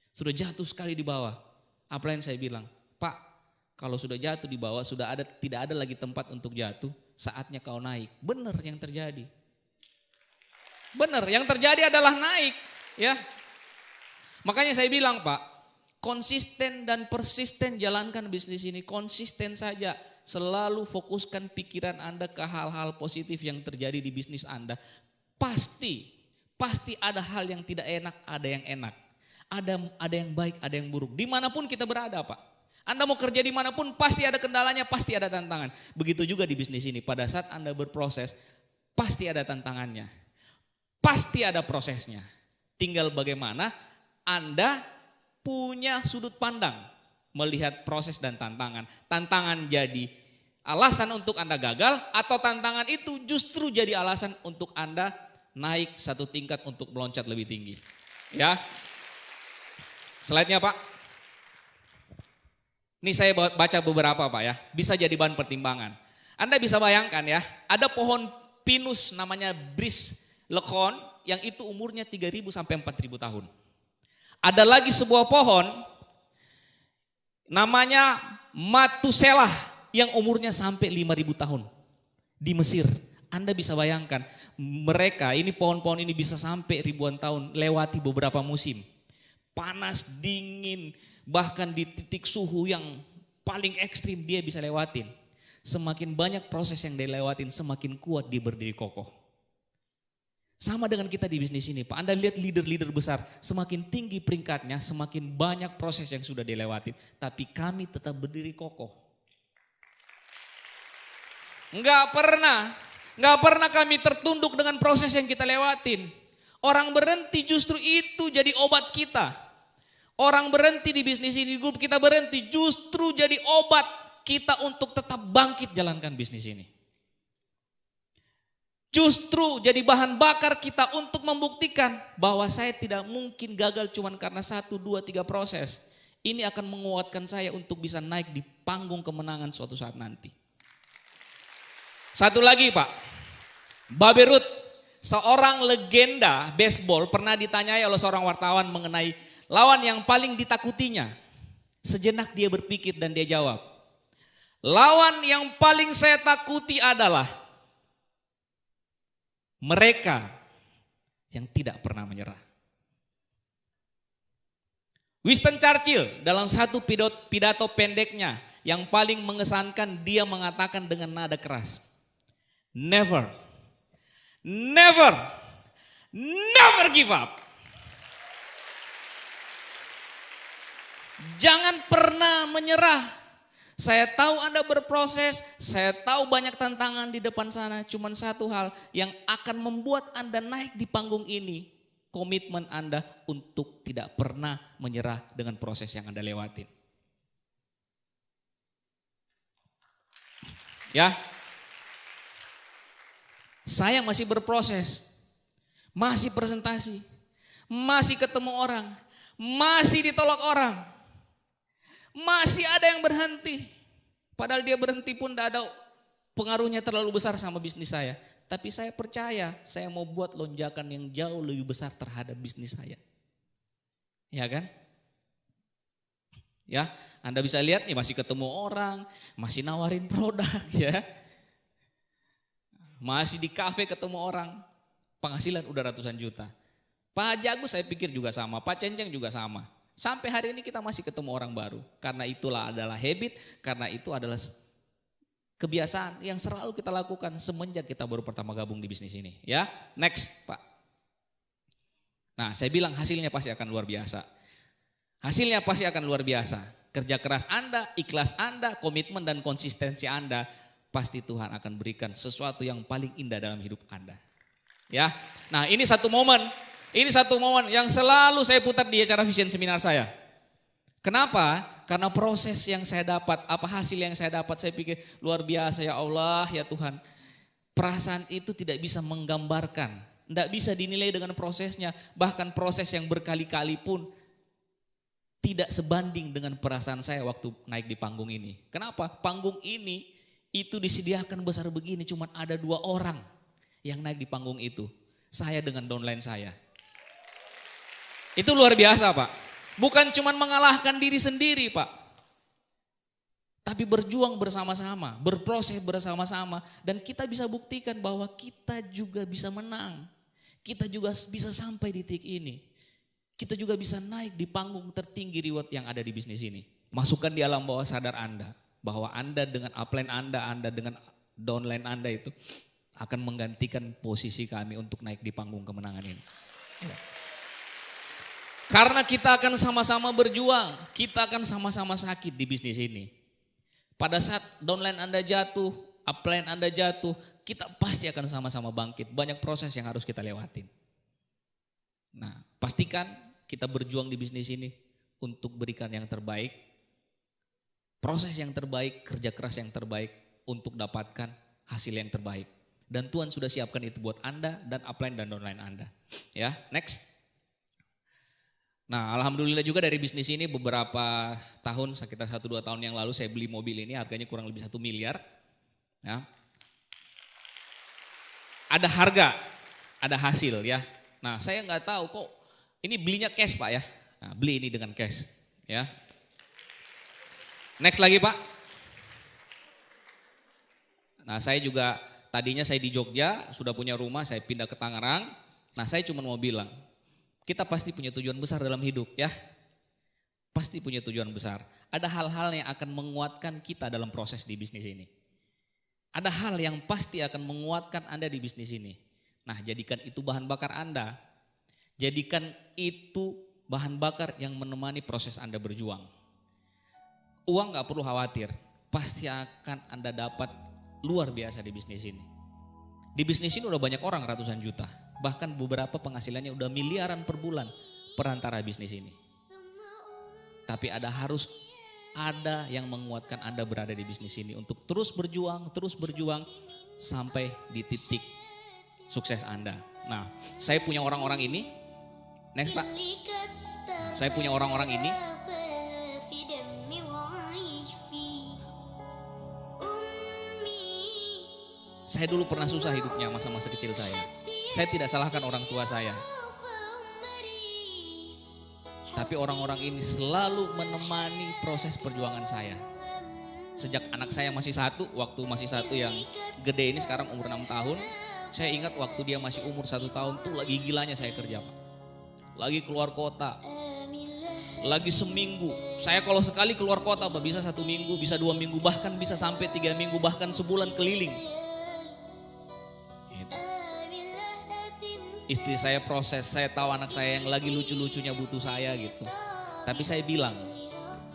Sudah jatuh sekali di bawah. Apa yang saya bilang, Pak, kalau sudah jatuh di bawah, tidak ada lagi tempat untuk jatuh, saatnya kau naik. Benar yang terjadi. Benar, yang terjadi adalah naik. Ya. Makanya saya bilang Pak, konsisten dan persisten jalankan bisnis ini, konsisten saja. Selalu fokuskan pikiran Anda ke hal-hal positif yang terjadi di bisnis Anda. Pasti ada hal yang tidak enak, ada yang enak. Ada yang baik, ada yang buruk. Dimanapun kita berada Pak. Anda mau kerja dimanapun pasti ada kendalanya, pasti ada tantangan. Begitu juga di bisnis ini. Pada saat Anda berproses, pasti ada tantangannya. Pasti ada prosesnya. Tinggal bagaimana Anda punya sudut pandang melihat proses dan tantangan. Tantangan jadi alasan untuk Anda gagal atau tantangan itu justru jadi alasan untuk Anda naik satu tingkat untuk meloncat lebih tinggi. Ya. Slide-nya Pak. Ini saya baca beberapa Pak ya. Bisa jadi bahan pertimbangan. Anda bisa bayangkan ya. Ada pohon pinus namanya Bris lekon yang itu umurnya 3.000 sampai 4.000 tahun. Ada lagi sebuah pohon namanya Matuselah yang umurnya sampai 5.000 tahun di Mesir. Anda bisa bayangkan mereka ini pohon-pohon ini bisa sampai ribuan tahun lewati beberapa musim. Panas, dingin, bahkan di titik suhu yang paling ekstrim dia bisa lewatin. Semakin banyak proses yang dia lewatin, semakin kuat dia berdiri kokoh. Sama dengan kita di bisnis ini Pak, Anda lihat leader-leader besar, semakin tinggi peringkatnya, semakin banyak proses yang sudah dilewatin. Tapi kami tetap berdiri kokoh. Enggak pernah kami tertunduk dengan proses yang kita lewatin. Orang berhenti justru itu jadi obat kita. Orang berhenti di bisnis ini, grup kita berhenti justru jadi obat kita untuk tetap bangkit jalankan bisnis ini. Justru jadi bahan bakar kita untuk membuktikan bahwa saya tidak mungkin gagal cuma karena 1, 2, 3 proses. Ini akan menguatkan saya untuk bisa naik di panggung kemenangan suatu saat nanti. Satu lagi Pak, Babe Ruth, seorang legenda baseball pernah ditanyai oleh seorang wartawan mengenai lawan yang paling ditakutinya. Sejenak dia berpikir dan dia jawab, lawan yang paling saya takuti adalah mereka yang tidak pernah menyerah. Winston Churchill dalam satu pidato pendeknya yang paling mengesankan, dia mengatakan dengan nada keras, never, never, never give up. Jangan pernah menyerah. Saya tahu Anda berproses, saya tahu banyak tantangan di depan sana. Cuman satu hal yang akan membuat Anda naik di panggung ini, komitmen Anda untuk tidak pernah menyerah dengan proses yang Anda lewatin. Ya, saya masih berproses, masih presentasi, masih ketemu orang, masih ditolak orang. Masih ada yang berhenti. Padahal dia berhenti pun tidak ada pengaruhnya terlalu besar sama bisnis saya. Tapi saya percaya saya mau buat lonjakan yang jauh lebih besar terhadap bisnis saya. Ya kan? Ya, Anda bisa lihat nih masih ketemu orang, masih nawarin produk ya. Masih di kafe ketemu orang, penghasilan udah ratusan juta. Pak Jagus saya pikir juga sama, Pak Cenceng juga sama. Sampai hari ini kita masih ketemu orang baru. Karena itulah adalah habit, karena itu adalah kebiasaan yang selalu kita lakukan semenjak kita baru pertama gabung di bisnis ini. Ya, next Pak. Nah, saya bilang hasilnya pasti akan luar biasa. Hasilnya pasti akan luar biasa. Kerja keras Anda, ikhlas Anda, komitmen dan konsistensi Anda, pasti Tuhan akan berikan sesuatu yang paling indah dalam hidup Anda. Ya, nah ini satu momen. Ini satu momen yang selalu saya putar di acara vision seminar saya. Kenapa? Karena proses yang saya dapat, apa hasil yang saya dapat, saya pikir luar biasa ya Allah, ya Tuhan. Perasaan itu tidak bisa menggambarkan, tidak bisa dinilai dengan prosesnya. Bahkan proses yang berkali-kali pun tidak sebanding dengan perasaan saya waktu naik di panggung ini. Kenapa? Panggung ini itu disediakan besar begini, cuma ada 2 orang yang naik di panggung itu. Saya dengan downline saya. Itu luar biasa Pak. Bukan cuma mengalahkan diri sendiri Pak. Tapi berjuang bersama-sama, berproses bersama-sama. Dan kita bisa buktikan bahwa kita juga bisa menang. Kita juga bisa sampai di titik ini. Kita juga bisa naik di panggung tertinggi reward yang ada di bisnis ini. Masukkan di alam bawah sadar Anda. Bahwa Anda dengan upline Anda dengan downline Anda itu akan menggantikan posisi kami untuk naik di panggung kemenangan ini. Ya. Karena kita akan sama-sama berjuang, kita akan sama-sama sakit di bisnis ini. Pada saat downline Anda jatuh, upline Anda jatuh, kita pasti akan sama-sama bangkit. Banyak proses yang harus kita lewatin. Nah, pastikan kita berjuang di bisnis ini untuk berikan yang terbaik. Proses yang terbaik, kerja keras yang terbaik untuk dapatkan hasil yang terbaik. Dan Tuhan sudah siapkan itu buat Anda dan upline dan downline Anda. Ya, next. Nah, alhamdulillah juga dari bisnis ini beberapa tahun, sekitar 1-2 tahun yang lalu saya beli mobil ini harganya kurang lebih 1 miliar. Ya. Ada harga, ada hasil ya. Nah, saya nggak tahu kok ini belinya cash Pak ya. Nah, beli ini dengan cash ya. Next lagi Pak. Nah, saya juga tadinya saya di Jogja, sudah punya rumah, saya pindah ke Tangerang. Nah, saya cuma mau bilang, kita pasti punya tujuan besar dalam hidup ya. Pasti punya tujuan besar. Ada hal-hal yang akan menguatkan kita dalam proses di bisnis ini. Ada hal yang pasti akan menguatkan Anda di bisnis ini. Nah, jadikan itu bahan bakar Anda. Jadikan itu bahan bakar yang menemani proses Anda berjuang. Uang gak perlu khawatir. Pasti akan Anda dapat luar biasa di bisnis ini. Di bisnis ini udah banyak orang ratusan juta. Bahkan beberapa penghasilannya udah miliaran per bulan perantara bisnis ini. Tapi harus ada yang menguatkan Anda berada di bisnis ini untuk terus berjuang sampai di titik sukses Anda. Nah, saya punya orang-orang ini. Next Pak. Saya punya orang-orang ini. Saya dulu pernah susah hidupnya masa-masa kecil saya. Saya tidak salahkan orang tua saya. Tapi orang-orang ini selalu menemani proses perjuangan saya. Sejak anak saya masih satu, waktu masih satu yang gede ini sekarang umur 6 tahun. Saya ingat waktu dia masih umur 1 tahun tuh lagi gilanya saya kerja Pak. Lagi keluar kota. Lagi seminggu. Saya kalau sekali keluar kota Pak, bisa 1 minggu, bisa 2 minggu, bahkan bisa sampai 3 minggu, bahkan sebulan keliling. Gitu. Istri saya proses, saya tahu anak saya yang lagi lucu-lucunya butuh saya gitu. Tapi saya bilang,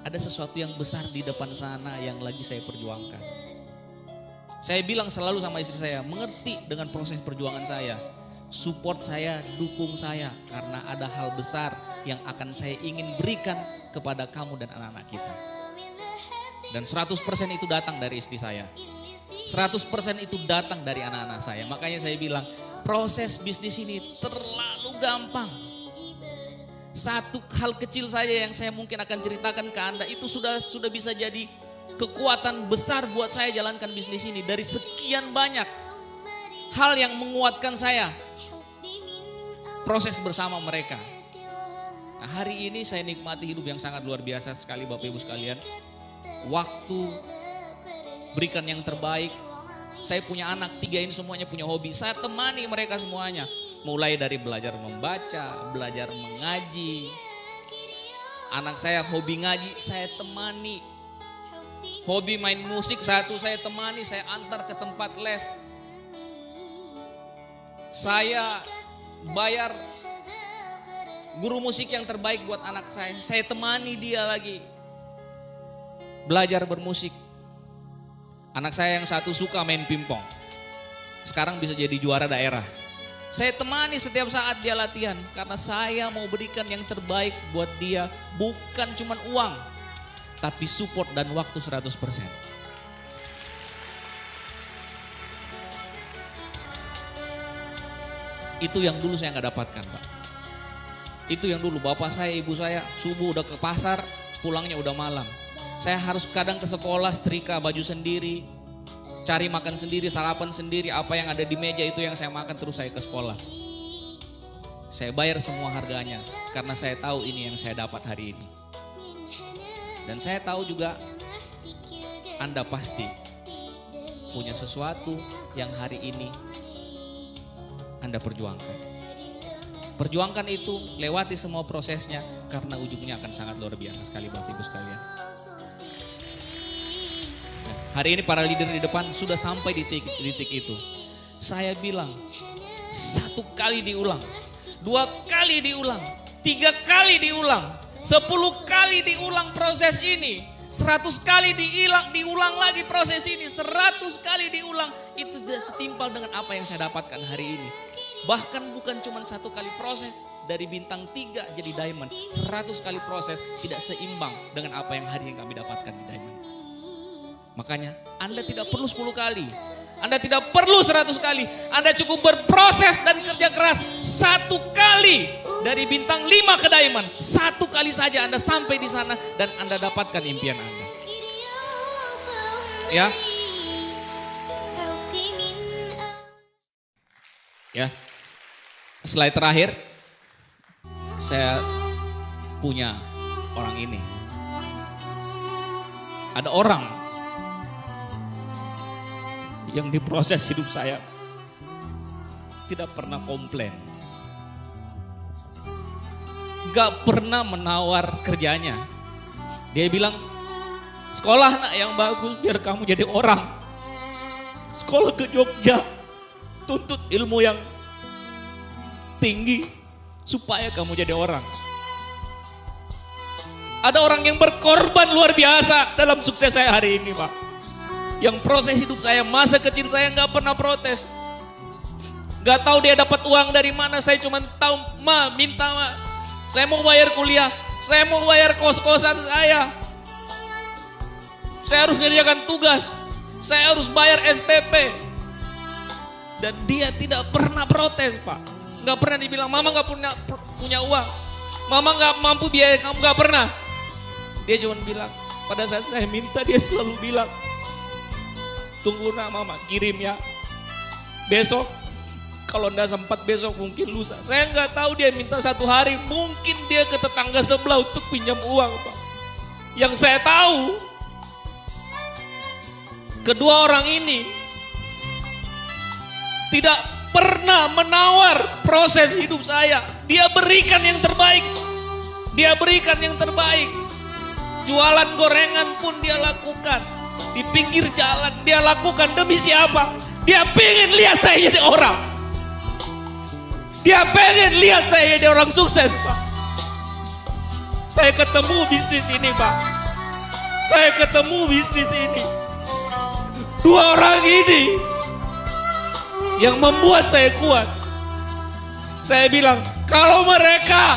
ada sesuatu yang besar di depan sana yang lagi saya perjuangkan. Saya bilang selalu sama istri saya, mengerti dengan proses perjuangan saya. Support saya, dukung saya, karena ada hal besar yang akan saya ingin berikan kepada kamu dan anak-anak kita. Dan 100% itu datang dari istri saya. 100% itu datang dari anak-anak saya. Makanya saya bilang, proses bisnis ini terlalu gampang. Satu hal kecil saja yang saya mungkin akan ceritakan ke Anda itu sudah bisa jadi kekuatan besar buat saya jalankan bisnis ini. Dari sekian banyak hal yang menguatkan saya proses bersama mereka. Nah, hari ini saya nikmati hidup yang sangat luar biasa sekali Bapak Ibu sekalian. Waktu berikan yang terbaik. Saya punya anak 3 ini semuanya punya hobi. Saya temani mereka semuanya. Mulai dari belajar membaca, belajar mengaji. Anak saya hobi ngaji, saya temani. Hobi main musik satu saya temani, saya antar ke tempat les. Saya bayar guru musik yang terbaik buat anak saya temani dia lagi. Belajar bermusik. Anak saya yang satu suka main pingpong. Sekarang bisa jadi juara daerah. Saya temani setiap saat dia latihan. Karena saya mau berikan yang terbaik buat dia. Bukan cuma uang. Tapi support dan waktu 100%. Itu yang dulu saya nggak dapatkan Pak. Itu yang dulu bapak saya, ibu saya subuh udah ke pasar, pulangnya udah malam. Saya harus kadang ke sekolah setrika baju sendiri, cari makan sendiri, sarapan sendiri, apa yang ada di meja itu yang saya makan terus saya ke sekolah. Saya bayar semua harganya karena saya tahu ini yang saya dapat hari ini. Dan saya tahu juga Anda pasti punya sesuatu yang hari ini Anda perjuangkan. Perjuangkan itu, lewati semua prosesnya karena ujungnya akan sangat luar biasa sekali Bapak Ibu sekalian. Hari ini para leader di depan sudah sampai di titik itu. Saya bilang 1 kali diulang, 2 kali diulang, 3 kali diulang, 10 kali diulang proses ini, 100 kali diulang lagi proses ini, 100 kali diulang. Itu sudah setimpal dengan apa yang saya dapatkan hari ini. Bahkan bukan cuma 1 kali proses dari bintang 3 jadi diamond. 100 kali proses tidak seimbang dengan apa yang hari yang kami dapatkan di diamond. Makanya Anda tidak perlu 10 kali. Anda tidak perlu 100 kali. Anda cukup berproses dan kerja keras 1 kali. Dari bintang 5 ke diamond. 1 kali saja Anda sampai di sana dan Anda dapatkan impian Anda. Ya. Ya. Slide terakhir, saya punya orang ini. Ada orang yang di proses hidup saya tidak pernah komplain. Gak pernah menawar kerjanya. Dia bilang, sekolah nak yang bagus biar kamu jadi orang. Sekolah ke Jogja, tuntut ilmu yang tinggi supaya kamu jadi orang. Ada orang yang berkorban luar biasa dalam sukses saya hari ini Pak. Yang proses hidup saya, masa kecil saya gak pernah protes. Gak tahu dia dapat uang dari mana, saya cuma tahu minta saya mau bayar kuliah, saya mau bayar kos-kosan saya. Saya harus ngerjakan tugas, saya harus bayar SPP. Dan dia tidak pernah protes Pak. Gak pernah dibilang, mama gak punya uang, mama gak mampu biaya kamu, gak pernah. Dia cuma bilang, pada saat saya minta dia selalu bilang, tunggu nak mama kirim ya. Besok kalau enggak sempat besok mungkin lusa. Saya nggak tahu dia minta 1 hari, mungkin dia ke tetangga sebelah untuk pinjam uang Pak. Yang saya tahu, kedua orang ini tidak pernah menawar proses hidup saya. Dia berikan yang terbaik. Dia berikan yang terbaik. Jualan gorengan pun dia lakukan. Di pinggir jalan dia lakukan demi siapa? Dia pengen lihat saya jadi orang. Dia pengen lihat saya jadi orang sukses Pak. Saya ketemu bisnis ini Pak. Saya ketemu bisnis ini. Dua orang ini yang membuat saya kuat. Saya bilang, kalau mereka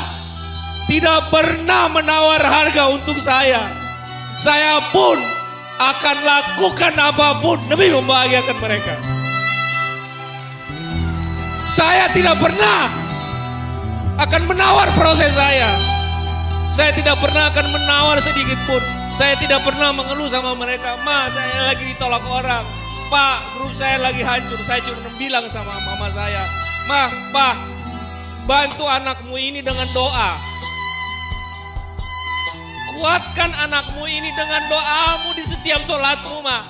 tidak pernah menawar harga untuk saya pun akan lakukan apapun demi membahagiakan mereka. Saya tidak pernah akan menawar proses saya. Saya tidak pernah akan menawar sedikit pun. Saya tidak pernah mengeluh sama mereka. Ma, saya lagi ditolak orang. Pak, grup saya lagi hancur. Saya cuma bilang sama mama saya, Ma, Pak, bantu anakmu ini dengan doa. Kuatkan anakmu ini dengan doamu di setiap sholatmu, Ma.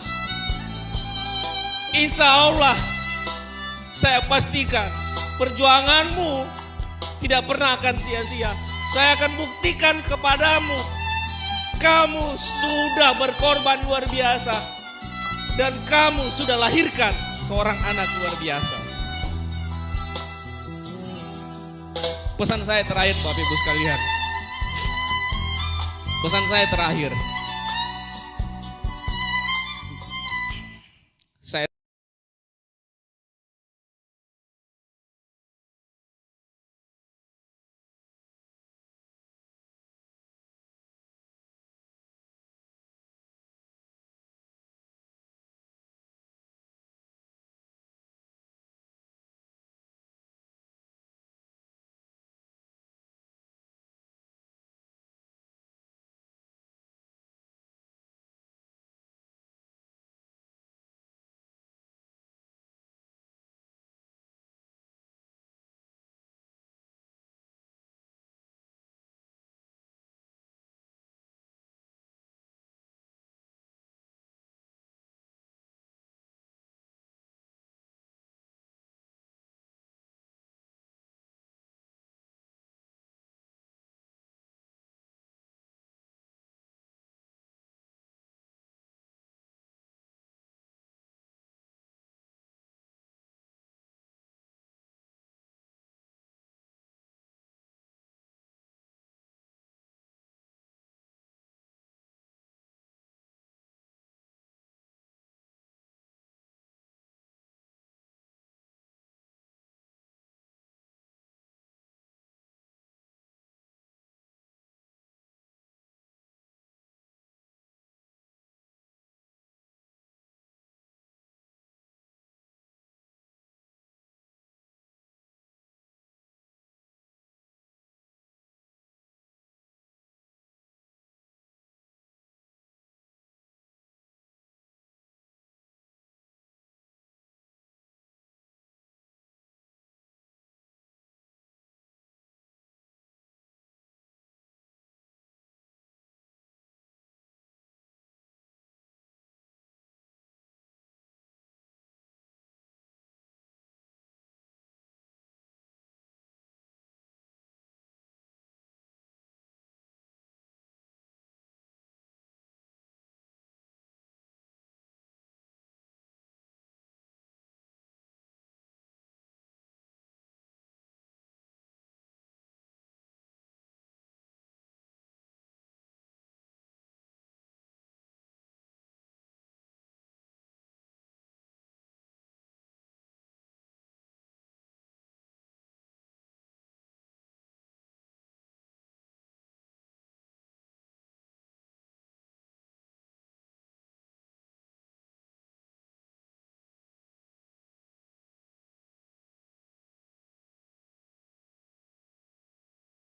Insya Allah, saya pastikan perjuanganmu tidak pernah akan sia-sia. Saya akan buktikan kepadamu, kamu sudah berkorban luar biasa. Dan kamu sudah lahirkan seorang anak luar biasa. Pesan saya terakhir Bapak Ibu sekalian. Pesan saya terakhir.